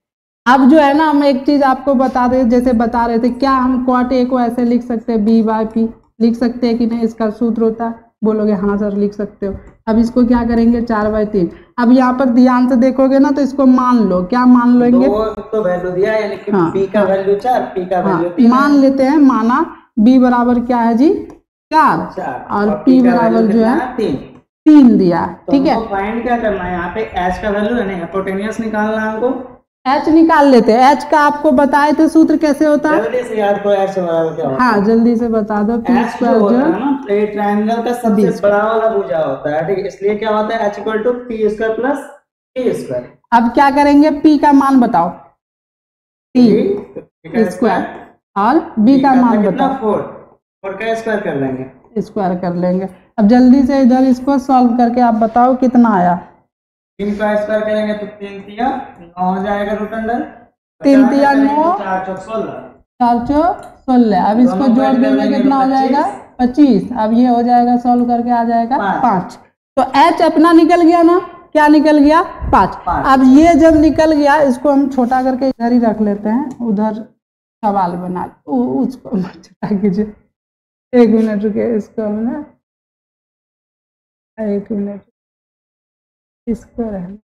अब जो है ना, हम एक चीज आपको बता दे, जैसे बता रहे थे, क्या हम cot A को ऐसे लिख सकते हैं, B/P लिख सकते हैं कि नहीं, इसका सूत्र होता है। बोलोगे हाँ सर लिख सकते हो। अब इसको क्या करेंगे, 4/3। अब यहाँ पर ध्यान से देखोगे ना, तो इसको मान लो, क्या मान लेंगे, दो तो वैल्यू दिया है, यानी कि हाँ, p का हाँ, वैल्यू 4, p का हाँ, वैल्यू 3 मान लेते हैं, माना B बराबर क्या है जी, 4 और P बराबर जो है 3 दिया, ठीक है। तो फाइंड क्या करना है, यहाँ पे h का वैल्यू यानी हाइपोटेन्यूस निकालना है हमको। H निकाल लेते हैं। H का आपको बताए थे सूत्र कैसे होता है, जल्दी से याद करो h बराबर क्या होता है। हाँ जल्दी से बता दो। P h जो स्क्वायर होता जो है ना, ये ट्रायंगल का सबसे B बड़ा वाला भुजा होता है, ठीक है। इसलिए क्या होता है, h equal to p square plus a square. अब क्या करेंगे, P का मान बताओ, P स्क्वायर, और B का मान बताओ, 4 का स्क्वायर कर लेंगे, स्क्वायर कर लेंगे। अब जल्दी से इधर इसको सॉल्व करके आप बताओ कितना आया। 3 का स्क्वायर करेंगे तो 3 तिया 9 हो जाएगा रूट अंडर, 3 तिया 9, 4 चौक 16, 4 चौक 16। अब इसको जोड़ देंगे, कितना हो जाएगा, 25। अब ये हो जाएगा, सॉल्व करके आ जाएगा 5। तो H अपना निकल गया ना, क्या निकल गया, 5। अब ये जब निकल गया, इसको हम छोटा करके इधर ही रख लेते हैं, उधर सवाल बना, उसको छोटा कीजिए। 1 मिनट रुके, इसको हम ना 1 मिनट, इसको रहना,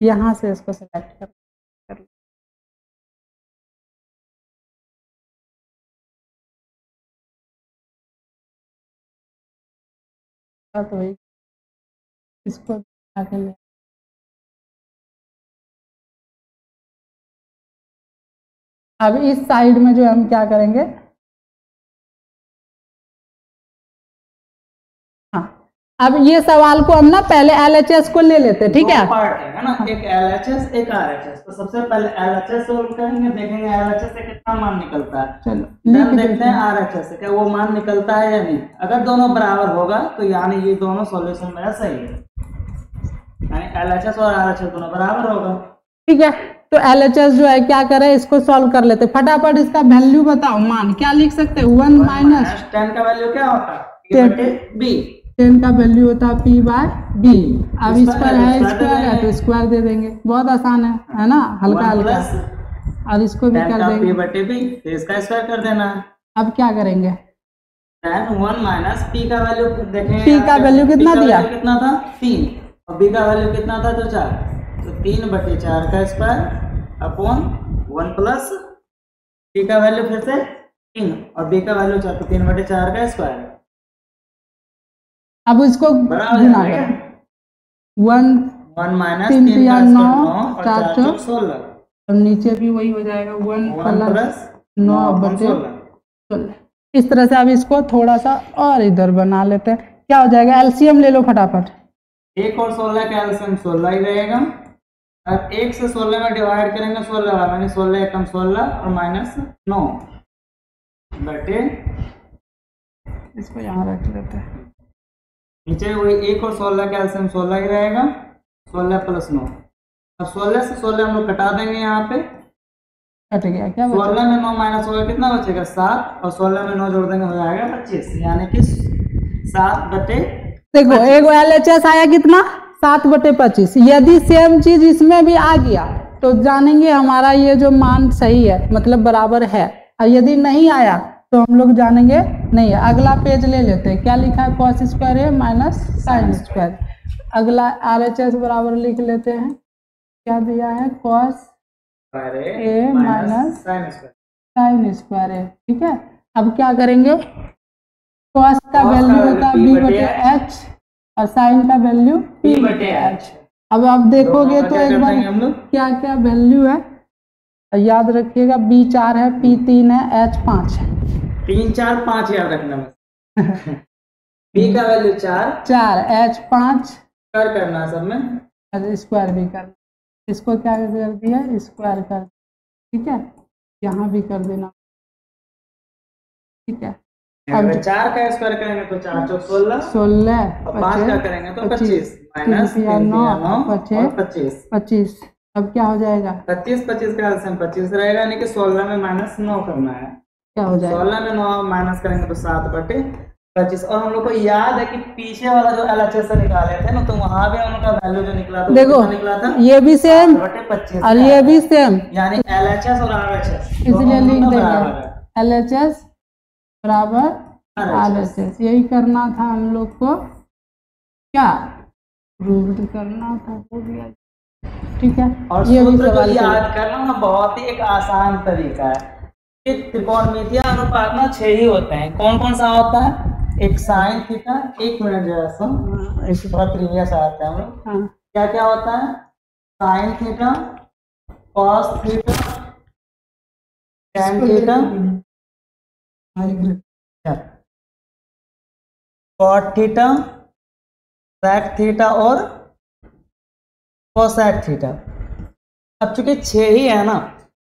यहाँ से इसको सेलेक्ट कर तो इसको आगे ले। अब इस साइड में जो हम क्या करेंगे, हाँ, अब ये सवाल को हम ना पहले LHS को ले लेते हैं, ठीक है। पार्ट है ना, एक LHS एक RHS। तो सबसे पहले LHS सोल्व करेंगे, देखेंगे LHS से कितना मान निकलता है। चलो फिर देखते हैं RHS से क्या वो मान निकलता है या नहीं। अगर दोनों बराबर होगा तो यानी ये दोनों सॉल्यूशन मेरा सही है, यानी LHS और RHS दोनों बराबर होगा, ठीक है। तो LHS जो है क्या करे, इसको सॉल्व कर लेते, फटाफट इसका वैल्यू बताओ, मान क्या लिख सकते हैं, 1 माइनस 10 का वैल्यू क्या होता है, b। 10 का वैल्यू होता है P/B। अब इस पर है स्क्वायर है तो स्क्वायर दे देंगे, बहुत आसान है ना, हल्का हल्का। और इसको भी कर देंगे P/B, तो इसका स्क्वायर कर देना। अब क्या करेंगे, 1 माइनस p का वैल्यू देखेंगे, P का वैल्यू कितना दिया, कितना था 3, और b का वैल्यू कितना था तो 4, तो 3/4 का स्क्वायर अपॉन 1 प्लस p का वैल्यू फिर से 3 और b का वैल्यू 4, तो 3/4 का स्क्वायर। अब इसको गुना करें, 1 माइनस 3 3 का 9 और 4 चौक 16, और नीचे भी वही हो जाएगा, 1 प्लस 9/16। इस तरह से अब इसको थोड़ा सा और इधर बना लेते हैं, क्या हो जाएगा, एलसीएम ले लो फटाफट। 1 और 16 का एलसीएम 16 ही रहेगा, और 1 से 16 में डिवाइड करेंगे 16 यानी 16 एकम 16 और माइनस 9 बटे, इसको यहाँ रख लेते हैं, नीचे वही 1 और 16 का एलसीएम 16 ही रहेगा, 16 प्लस 9। अब 16 से 16 हम लोग कटा देंगे, यहाँ पे कट गया, क्या 16 में 9 माइनस होगा, कितना बचेगा 7, और 16 में 9 जोड़ देंगे हो जाएगा 25, यानी कि 7 बटे, देखो एक LHS आया कितना, 7/25। यदि सेम चीज इसमें भी आ गया तो जानेंगे हमारा ये जो मान सही है, मतलब बराबर है। और यदि नहीं आया तो हम लोग जानेंगे नहीं है। अगला पेज ले लेते हैं, क्या लिखा है, cos स्क्वायर है माइनस साइन स्क्वायर। अगला RHS बराबर लिख लेते हैं, क्या दिया है, cos A minus sine square है, ठीक है। अब क्या करेंगे, cos का वैल्यू होता है B/H और साइन का वैल्यू P/H। अब आप देखोगे तो एक बार हम लोग क्या क्या वैल्यू है याद रखिएगा। B4 है, P3 है, H5 है। 3 4 5 याद रखना बस। B का वैल्यू 4, H5 कर करना सब में, स्क्वायर भी करना। इसको क्या कर दिया, स्क्वायर कर, ठीक है। यहाँ भी कर देना, ठीक है। अब 4 का स्क्वायर करेंगे तो 4 चौक 16, और 5 का करेंगे तो 25, माइनस 9 और 25। अब क्या हो जाएगा, 25 25 का एलसीएम 25 रहेगा, यानी कि 16 में माइनस 9 करना है। क्या हो जाएगा, 16 में 9 माइनस करेंगे तो 7/25। और हम लोग को याद है कि पीछे वाला जो LHS से निकाले थे ना, तो वहां भी हम लोग का वैल्यू जो निकला था, देखो निकला था ये भी सेम 7/25 और ये भी सेम, यानी LHS और RHS इसलिए लिख देंगे LHS बराबर RHS। यही करना था हम लोग को, क्या प्रूव करना था, हो गया, ठीक है। और ये भी सूत्र सवाल को याद करना ना बहुत ही एक आसान तरीका है कि त्रिकोणमितीय अनुपात ना 6 ही होते हैं। कौन कौन सा होता है, एक साइन थीटा, 1 मिनट जैसा थोड़ा प्रीवियस आता है हम लोग, क्या क्या होता है, sine theta, cos theta, tan theta, cot theta, sec theta और कोसेक थीटा। अब चूंकि 6 ही है ना,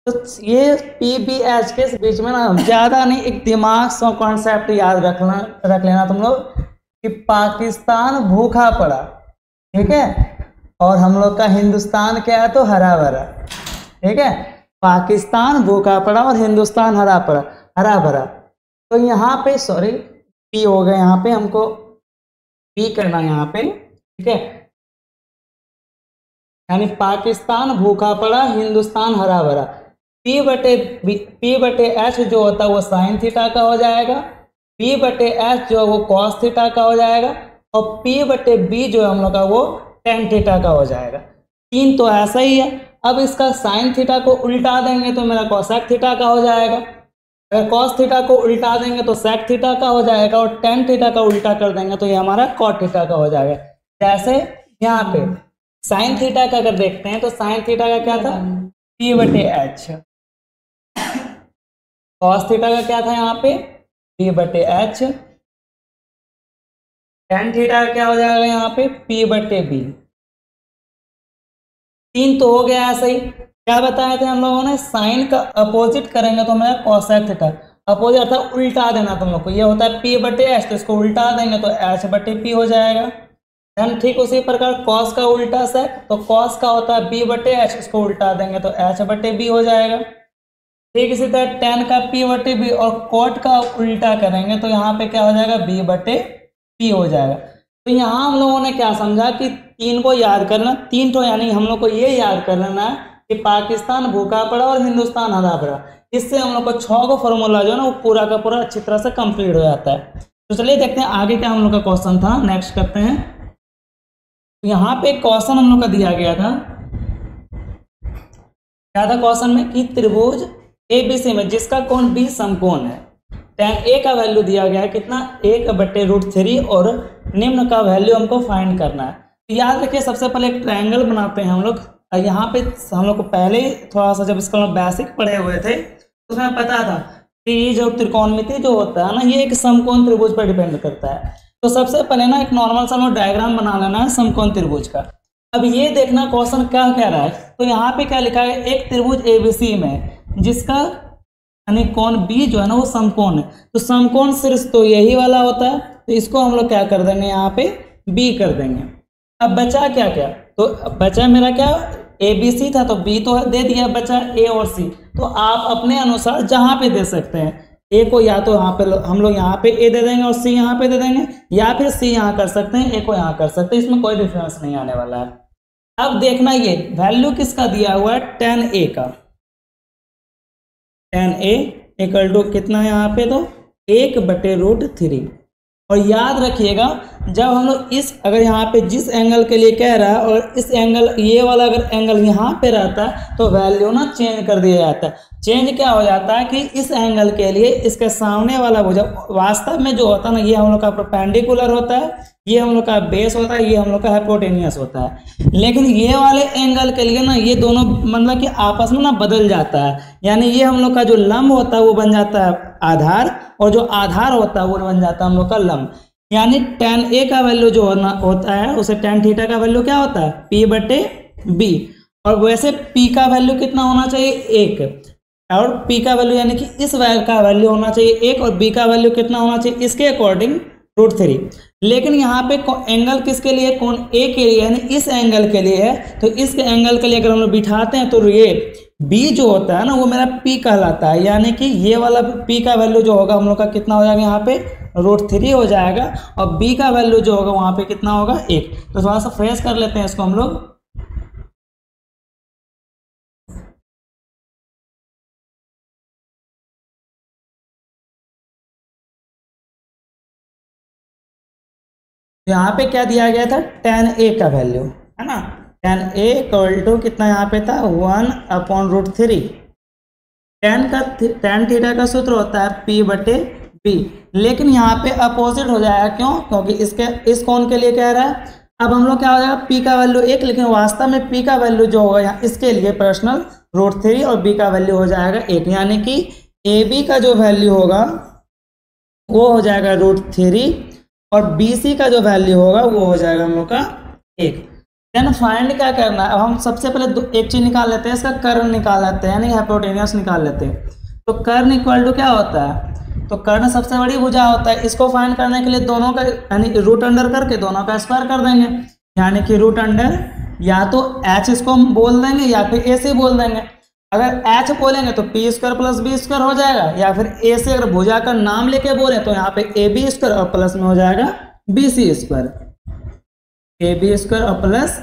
तो ये PBH के बीच में ना ज्यादा नहीं, एक दिमाग से कॉन्सेप्ट याद रख लेना तुम लोग कि पाकिस्तान भूखा पड़ा, ठीक है, और हम लोग का हिंदुस्तान क्या है, तो हरा भरा, ठीक है। पाकिस्तान भूखा पड़ा और हिंदुस्तान हरा भरा। तो यहाँ पे सॉरी P हो गया, यहाँ पे हमको P करना यहाँ पे, ठीक है, यानी पाकिस्तान भूखा पड़ा, हिंदुस्तान हरा भरा। P/H जो होता है वो साइन थीटा का हो जाएगा, P/H जो है वो कॉस थीटा का हो जाएगा, और P/B जो है हम लोग का वो टेन थीटा का हो जाएगा। 3 तो ऐसा ही है। अब इसका साइन थीटा को उल्टा देंगे तो मेरा कोसेक थीटा का हो जाएगा, अगर कॉस थीटा को उल्टा देंगे तो सेक थीटा का हो जाएगा, और टेन थीटा का उल्टा कर देंगे तो ये हमारा कॉट थीटा का हो जाएगा। जैसे यहाँ पे साइन थीटा का अगर देखते हैं तो साइन थीटा का क्या था, P/H, कॉस थीटा का क्या था यहाँ पे P/H, टेन थीटा का क्या हो जाएगा यहाँ पे P/B। 3 तो हो गया ऐसे ही। क्या बताए थे हम लोगों ने, साइन का अपोजिट करेंगे तो मेरा कोसेक थीटा, अपोजिट अर्थात उल्टा देना तुम लोग को, ये होता है P/H, तो इसको उल्टा देंगे तो H/P हो जाएगा। देन ठीक उसी प्रकार कॉस का उल्टा सेक, तो कॉस का होता है B/H, इसको उल्टा देंगे तो H/B हो जाएगा। ठीक इसी तरह टेन का P/B और कॉट का उल्टा करेंगे तो यहाँ पे क्या हो जाएगा, B/P हो जाएगा। तो यहाँ हम लोगों ने क्या समझा कि 3 को याद करना, 3 तो यानी हम लोग को ये याद कर लेना है कि पाकिस्तान भूखा पड़ा और हिंदुस्तान हरा भरा। इससे हम लोग को 6 को फॉर्मूला जो है ना वो पूरा का पूरा अच्छी तरह से कंप्लीट हो जाता है। तो चलिए देखते हैं आगे क्या हम लोग का क्वेश्चन था, नेक्स्ट करते हैं। यहाँ पे क्वेश्चन हम लोग का दिया गया था, क्या था क्वेश्चन में कि त्रिभुज ABC में जिसका कोण B समकोण है, tan A का वैल्यू दिया गया है कितना, 1/√3 और निम्न का वैल्यू हमको फाइंड करना है। तो याद रखिए सबसे पहले एक ट्रायंगल बनाते हैं हम लोग। यहाँ पे हम लोग को पहले थोड़ा सा जब इसका बेसिक पढ़े हुए थे तो उसमें पता था कि ये जो त्रिकोणमिति जो होता है ना, ये एक समकोण त्रिभुज पर डिपेंड करता है। तो सबसे पहले ना एक नॉर्मल सा डायग्राम बना लेना है समकोण त्रिभुज का। अब ये देखना क्वेश्चन क्या कह रहा है, तो यहाँ पे क्या लिखा है, एक त्रिभुज ABC में जिसका यानी कोण B जो है ना वो समकोण है, तो समकोण शीर्ष तो यही वाला होता है, तो इसको हम लोग क्या कर देंगे, यहाँ पे B कर देंगे। अब बचा क्या क्या, तो बचा मेरा क्या ABC था तो B तो दे दिया, बचा A और C। तो आप अपने अनुसार जहाँ पे दे सकते हैं, A को या तो यहाँ पे हम लोग यहाँ पे A दे देंगे और C यहाँ पे दे देंगे, या फिर C यहाँ कर सकते हैं, A को यहाँ कर सकते हैं, इसमें कोई डिफरेंस नहीं आने वाला है। अब देखना ये वैल्यू किसका दिया हुआ है, tan A का, tan A इक्वल टू कितना है यहाँ पे, तो 1/√3। और याद रखिएगा जब हम लोग इस अगर यहाँ पे जिस एंगल के लिए कह रहा है और इस एंगल ये वाला अगर एंगल यहाँ पे रहता है तो वैल्यू ना चेंज कर दिया जाता है। चेंज क्या हो जाता है कि इस एंगल के लिए इसके सामने वाला भुजा वास्तव में जो होता है ना, ये हम लोग का परपेंडिकुलर होता है, ये हम लोग का बेस होता है, ये हम लोग का हाइपोटेनियस होता है। लेकिन ये वाले एंगल के लिए ना ये दोनों मतलब कि आपस में ना बदल जाता है, यानी ये हम लोग का जो लंब होता है वो बन जाता है आधार, और जो आधार होता है वो बन जाता है हम लोग का लंब। यानी tan a का वैल्यू जो होता है उसे tan थीटा का वैल्यू क्या होता है p/b, और वैसे p का वैल्यू कितना होना चाहिए 1, और p का वैल्यू यानी कि इस का वैल्यू होना चाहिए 1, और b का वैल्यू कितना होना चाहिए इसके अकॉर्डिंग √3। लेकिन यहाँ पे एंगल किसके लिए, कोण a के लिए, यानी इस एंगल के लिए है। तो इस एंगल के लिए अगर हम लोग बिठाते हैं तो ये b जो होता है ना वो मेरा p कहलाता है, यानी कि ये वाला p का वैल्यू जो होगा हम लोग का कितना हो जाएगा यहाँ पे √3 हो जाएगा, और b का वैल्यू जो होगा वहाँ पे कितना होगा 1। तो थोड़ा सा फ्रेश कर लेते हैं इसको हम लोग। यहाँ पे क्या दिया गया था, tan a का वैल्यू है ना, tan a इक्वल टू कितना यहाँ पे था 1/√3। tan थीटा का सूत्र होता है p/b, लेकिन यहाँ पे अपोजिट हो जाएगा, क्यों, क्योंकि इस कोण के लिए कह रहा है। अब हम लोग क्या हो जाएगा, p का वैल्यू 1, लेकिन वास्तव में p का वैल्यू जो होगा यहाँ इसके लिए पर्सनल √3, और b का वैल्यू हो जाएगा 1, यानी कि ab का जो वैल्यू होगा वो हो जाएगा √3, और BC का जो वैल्यू होगा वो हो जाएगा हम लोग का 1। देन फाइंड क्या करना है, अब हम सबसे पहले एक चीज निकाल लेते हैं, इसका कर्ण निकाल लेते हैं, यानी हाइपोटेनियस निकाल लेते हैं। तो कर्ण इक्वल टू क्या होता है, तो कर्ण सबसे बड़ी भुजा होता है। इसको फाइंड करने के लिए दोनों का यानी √अंडर करके दोनों का स्क्वायर कर देंगे, यानी कि √अंडर या तो h इसको हम बोल देंगे या फिर a से बोल देंगे। अगर h बोलेंगे तो p² + b² हो जाएगा, या फिर a से अगर भुजा का नाम लेके बोले तो यहाँ पे ab² और प्लस में हो जाएगा bc², ab² और प्लस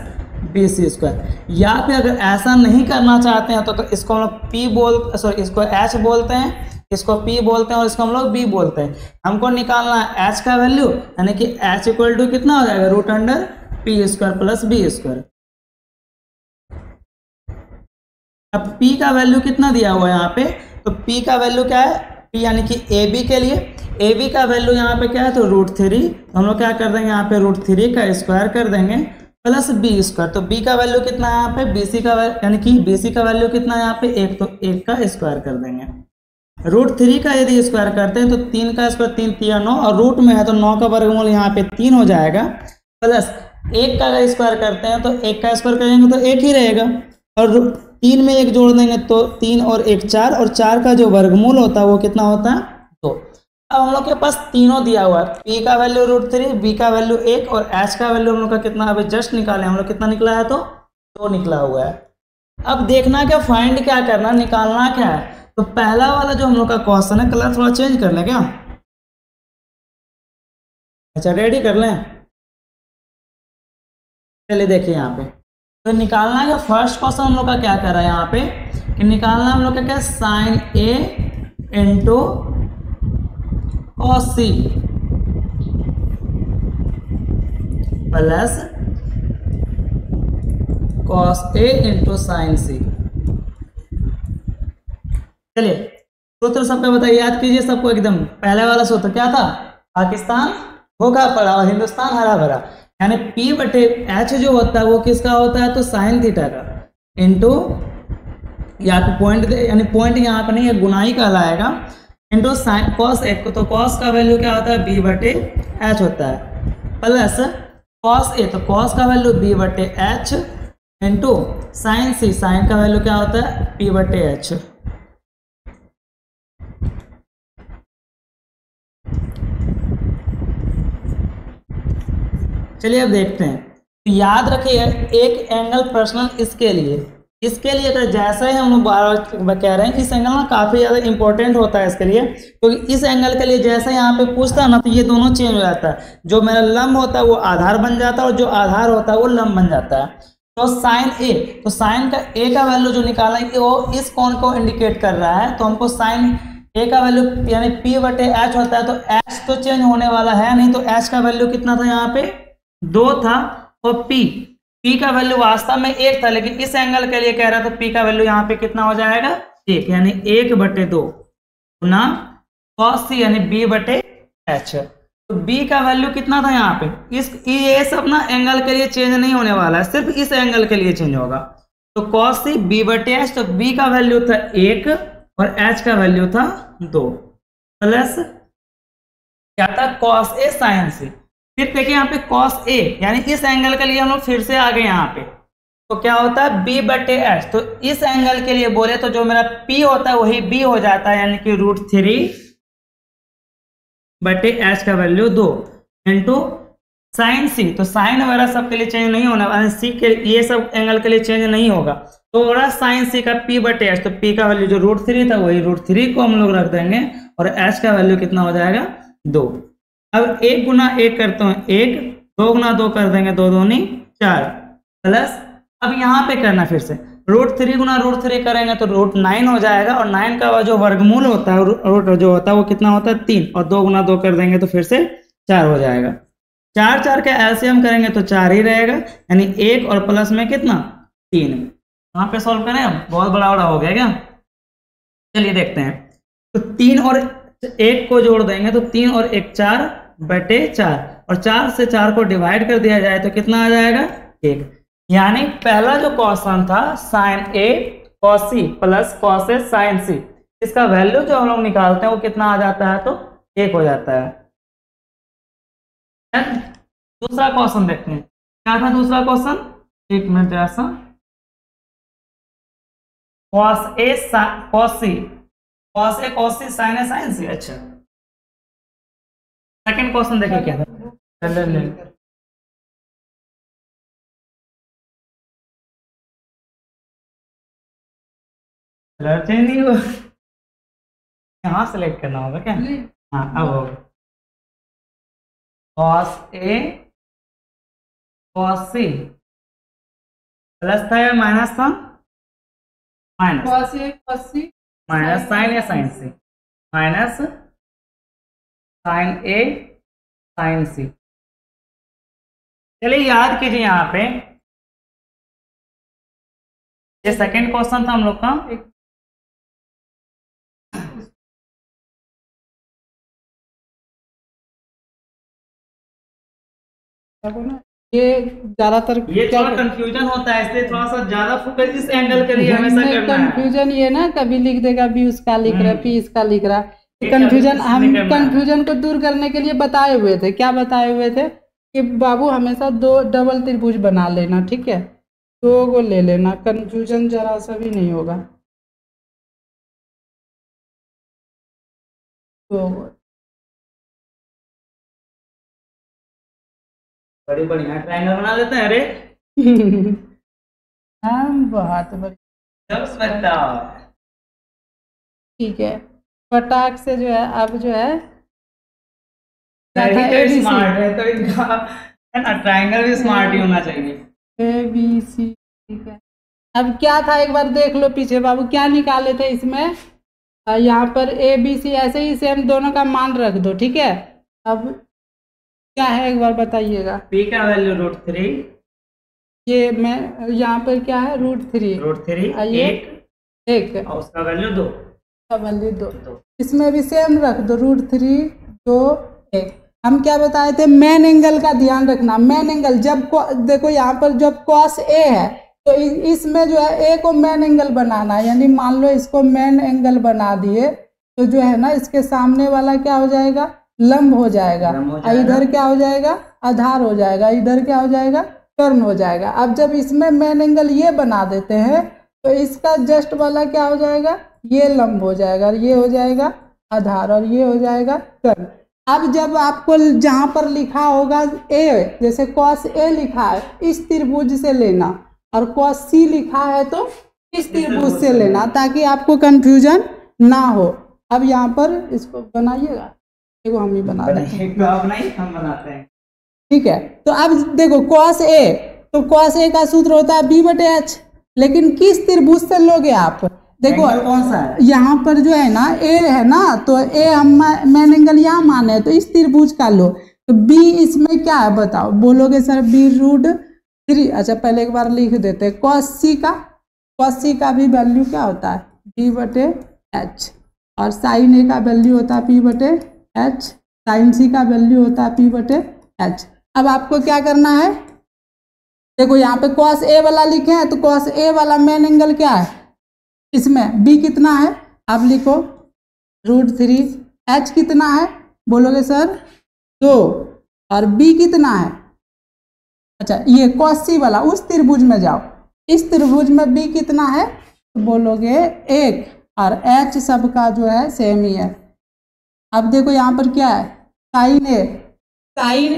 bc²। या फिर अगर ऐसा नहीं करना चाहते हैं तो इसको हम लोग इसको h बोलते हैं, इसको p बोलते हैं, और इसको हम लोग b बोलते हैं। हमको निकालना है h का वैल्यू, यानी कि h इक्वल टू कितना हो जाएगा √p² + b²। अब p का वैल्यू कितना दिया हुआ है यहाँ पे, तो p का वैल्यू क्या है, p यानी कि ab के लिए ab का वैल्यू यहाँ पे क्या है तो √3, हम लोग क्या कर देंगे यहाँ पे √3 का स्क्वायर कर देंगे प्लस b²। तो b का वैल्यू कितना है यहाँ पे, bc का यानी कि bc का वैल्यू कितना है यहाँ पे 1, तो 1 का स्क्वायर कर देंगे। √3 का यदि स्क्वायर करते हैं तो 3 का स्क्वायर 3 3 9, और रूट में है तो 9 का वर्गमूल यहाँ पे 3 हो जाएगा, प्लस 1 का स्क्वायर करते हैं तो 1 का स्क्वायर करेंगे तो 1 ही रहेगा, और 3 में 1 जोड़ देंगे तो 3 और 1 4, और 4 का जो वर्गमूल होता है वो कितना होता है 2। अब हम लोग के पास तीनों दिया हुआ है, p का वैल्यू √3, b का वैल्यू 1, और h का वैल्यू हम लोग का कितना अभी जस्ट निकाले हम लोग, कितना निकला है तो 2 निकला हुआ है। अब देखना क्या, फाइंड क्या करना, निकालना क्या है। तो पहला वाला जो हम लोग का क्वेश्चन है, कलर थोड़ा चेंज कर लें क्या, अच्छा रेडी कर लें, चलिए देखिए यहाँ पे तो निकालना है। फर्स्ट क्वेश्चन हम लोग का क्या कर रहा है यहाँ पे कि निकालना हम लोग का क्या, sin a into cos c plus cos a into sin c। चलिए सूत्र सबका बताइए, याद कीजिए सबको एकदम। पहले वाला सूत्र क्या था, पाकिस्तान भूखा पड़ा और हिंदुस्तान हरा भरा, यानी p/h जो होता है वो किसका होता है तो साइन थीटा का, इंटू या फिर पॉइंट यानी पॉइंट यहाँ पर नहीं है गुनाई कहलाएगा, इंटू साइन कॉस a, तो कॉस का वैल्यू क्या होता है b/h होता है, प्लस कॉस a, तो कॉस का value b/h into sine c, sine का वैल्यू क्या होता है p/h। चलिए अब देखते हैं। तो याद रखिए एक एंगल पर्सनल इसके लिए अगर जैसा ही हम लोग बार कह रहे हैं, इस एंगल ना काफ़ी ज़्यादा इंपॉर्टेंट होता है इसके लिए, क्योंकि तो इस एंगल के लिए जैसे यहाँ पे पूछता है ना तो ये दोनों चेंज हो जाता है, जो मेरा लंब होता है वो आधार बन जाता है और जो आधार होता है वो लंब बन जाता है। तो साइन ए, तो साइन का ए का वैल्यू जो निकाला है वो इस कोण को इंडिकेट कर रहा है, तो हमको साइन ए का वैल्यू यानी पी बटे एच होता है, तो एच तो चेंज होने वाला है नहीं, तो एच का वैल्यू कितना था यहाँ पे 2 था, और पी का वैल्यू वास्तव में 1 था, लेकिन इस एंगल के लिए कह रहा था पी का वैल्यू यहाँ पे कितना हो जाएगा 1, यानी 1/2 गुना cos c यानी b बटे एच। तो b का वैल्यू कितना था यहाँ पे, ये सब ना एंगल के लिए चेंज नहीं होने वाला है, सिर्फ इस एंगल के लिए चेंज होगा। तो cos c b बटे एच, तो b का वैल्यू था 1 और h का वैल्यू था 2, प्लस क्या था cos a sin c। फिर देखिए यहाँ पे cos a यानी इस एंगल के लिए हम लोग फिर से आ गए यहाँ पे, तो क्या होता है b बटे एच, तो इस एंगल के लिए बोले तो जो मेरा p होता है वही b हो जाता है, यानी कि √3 बटे एच का वैल्यू 2 इंटू साइन सी। तो साइन वगैरह सब के लिए चेंज नहीं होना, सी के ये सब एंगल के लिए चेंज नहीं होगा, तो हो रहा साइन सी का p बटे एच, तो p का वैल्यू जो √3 था वही √3 को हम लोग रख देंगे, और h का वैल्यू कितना हो जाएगा 2। अब 1 गुना 1 करते हैं 1, 2 गुना 2 कर देंगे 2 दूनी 4, प्लस अब यहाँ पे करना फिर से √3 गुना √3 करेंगे तो √9 हो जाएगा, और 9 का जो वर्गमूल होता है रूट जो होता है वो कितना होता है 3, और 2 गुना 2 कर देंगे तो फिर से 4 हो जाएगा। 4 4 का एलसीएम करेंगे तो 4 ही रहेगा, यानी 1 और प्लस में कितना 3। यहाँ पे सॉल्व करें, अब बहुत बड़ा हो गया क्या, चलिए देखते हैं। तो 3 और 1 को जोड़ देंगे तो 3 और 1 4 बटे 4, और 4 से 4 को डिवाइड कर दिया जाए तो कितना आ जाएगा 1, यानी पहला जो क्वेश्चन था sine A cos c plus cos a sin c, इसका वैल्यू जो हम लोग निकालते हैं वो कितना आ जाता है, तो 1 हो जाता है। दूसरा क्वेश्चन देखते हैं, क्या था दूसरा क्वेश्चन, 1 मिनट जरा सा, cos a cos c sin a sin c। अच्छा सेकंड क्वेश्चन देखिए क्या था, चेंज नहीं हुआ, यहाँ सेलेक्ट करना होगा क्या, हाँ अब होगा cos a cos c plus था या माइनस था, minus cos a cos c minus sine या sine c, minus sine a sine c। चलिए याद कीजिए यहाँ पे, ये सेकंड क्वेश्चन था हम लोग का, ये ज्यादातर ये थोड़ा कंफ्यूजन होता है, इसलिए थोड़ा सा ज्यादा फोकस इस एंगल के लिए हमेशा करना है। कंफ्यूजन ये ना कभी लिख देगा बी उसका लिख रहा है, पी इसका लिख रहा है, कंफ्यूजन हम कंफ्यूजन को दूर करने के लिए बताए हुए थे, क्या बताए हुए थे कि बाबू हमेशा 2 डबल त्रिभुज बना लेना, ठीक है, 2 को ले लेना, कंफ्यूजन जरा सा भी नहीं होगा। तो बड़ी बढ़िया ट्रायंगल बना लेते हैं, अरे हम बहुत बढ़िया, ठीक है, फटाक से जो है अब जो है स्मार्ट है तो इनका है ना, ट्रायंगल भी स्मार्ट ही होना चाहिए, ABC, ठीक है। अब क्या था एक बार देख लो पीछे बाबू, क्या निकाले थे इसमें, यहाँ पर ABC ऐसे ही सेम दोनों का मान रख दो, ठीक है। अब क्या है एक बार बताइएगा, p का वैल्यू √3, ये मैं यहाँ पर क्या है √3 ये 1 और उसका वैल्यू 2, का वैल्यू 2, इसमें भी सेम रख दो √3 2 1। हम क्या बताए थे, मेन एंगल का ध्यान रखना, मेन एंगल जब देखो यहाँ पर जब cos a है तो इसमें जो है a को मेन एंगल बनाना है, यानी मान लो इसको मेन एंगल बना दिए तो जो है ना इसके सामने वाला क्या हो जाएगा, लंब हो जाएगा, इधर क्या हो जाएगा, आधार हो जाएगा, इधर क्या हो जाएगा, कर्ण हो जाएगा। अब जब इसमें मेन एंगल ये बना देते हैं तो इसका जस्ट वाला क्या हो जाएगा, ये लंब हो जाएगा, ये हो जाएगा आधार, और ये हो जाएगा कर्ण। अब जब आपको जहाँ पर लिखा होगा a, जैसे cos a लिखा है इस त्रिभुज से लेना, और cos c लिखा है तो इस त्रिभुज से लेना, ताकि आपको कंफ्यूजन ना हो। अब यहाँ पर इसको बनाइएगा, देखो हम ही बना देते हैं, हम बनाते हैं, ठीक है। तो अब देखो cos a, तो cos a का सूत्र होता है b बटे h, लेकिन किस त्रिभुज से लोगे आप, देखो एंगल कौन सा है? यहाँ पर जो है ना ए है ना, तो ए हम मेन एंगल यहाँ माने तो इस त्रिभुज का लो, तो बी इसमें क्या है बताओ, बोलोगे सर b√3। अच्छा पहले एक बार लिख देते हैं, cos c का भी वैल्यू क्या होता है p/h, और sin a का वैल्यू होता है p/h, sin c का वैल्यू होता है p/h। अब आपको क्या करना है, देखो यहाँ पे cos a वाला लिखे हैं, तो cos a वाला मेन एंगल क्या है, इसमें b कितना है, आप लिखो √3, h कितना है, बोलोगे सर 2, और b कितना है, अच्छा ये cos c वाला उस त्रिभुज में जाओ, इस त्रिभुज में b कितना है, तो बोलोगे 1, और h सबका जो है सेम ही है। अब देखो यहाँ पर क्या है, sin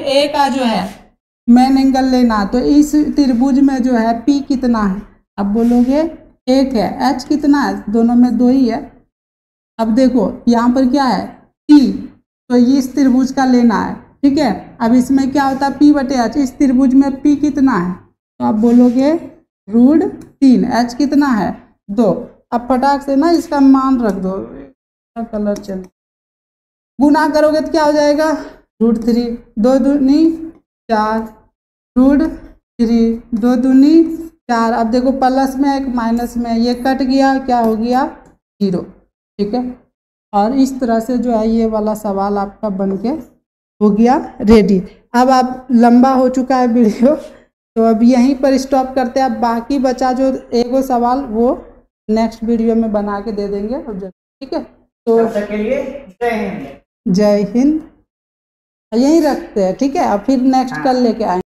a का जो है मेन एंगल लेना, तो इस त्रिभुज में जो है p कितना है, अब बोलोगे 1 है, h कितना है, दोनों में 2 ही है। अब देखो यहाँ पर क्या है p, तो ये इस त्रिभुज का लेना है, ठीक है। अब इसमें क्या होता है p/h, इस त्रिभुज में p कितना है, तो आप बोलोगे √3, h कितना है 2। अब फटाक से ना इसका मान रख दो, कलर चल, गुना करोगे तो क्या हो जाएगा √3, 2 दूनी 4, √3, 2 दूनी 4। अब देखो प्लस में एक माइनस में, ये कट गया, क्या हो गया 0, ठीक है। और इस तरह से जो है ये वाला सवाल आपका बन के हो गया रेडी। अब आप लंबा हो चुका है वीडियो, तो अब यहीं पर स्टॉप करते हैं। अब बाकी बचा जो एगो सवाल वो नेक्स्ट वीडियो में बना के दे देंगे, ठीक है। तो तब तक के लिए जय हिंद। जय हिंद, यहीं रखते हैं, ठीक है। अब फिर नेक्स्ट कल लेके आएंगे।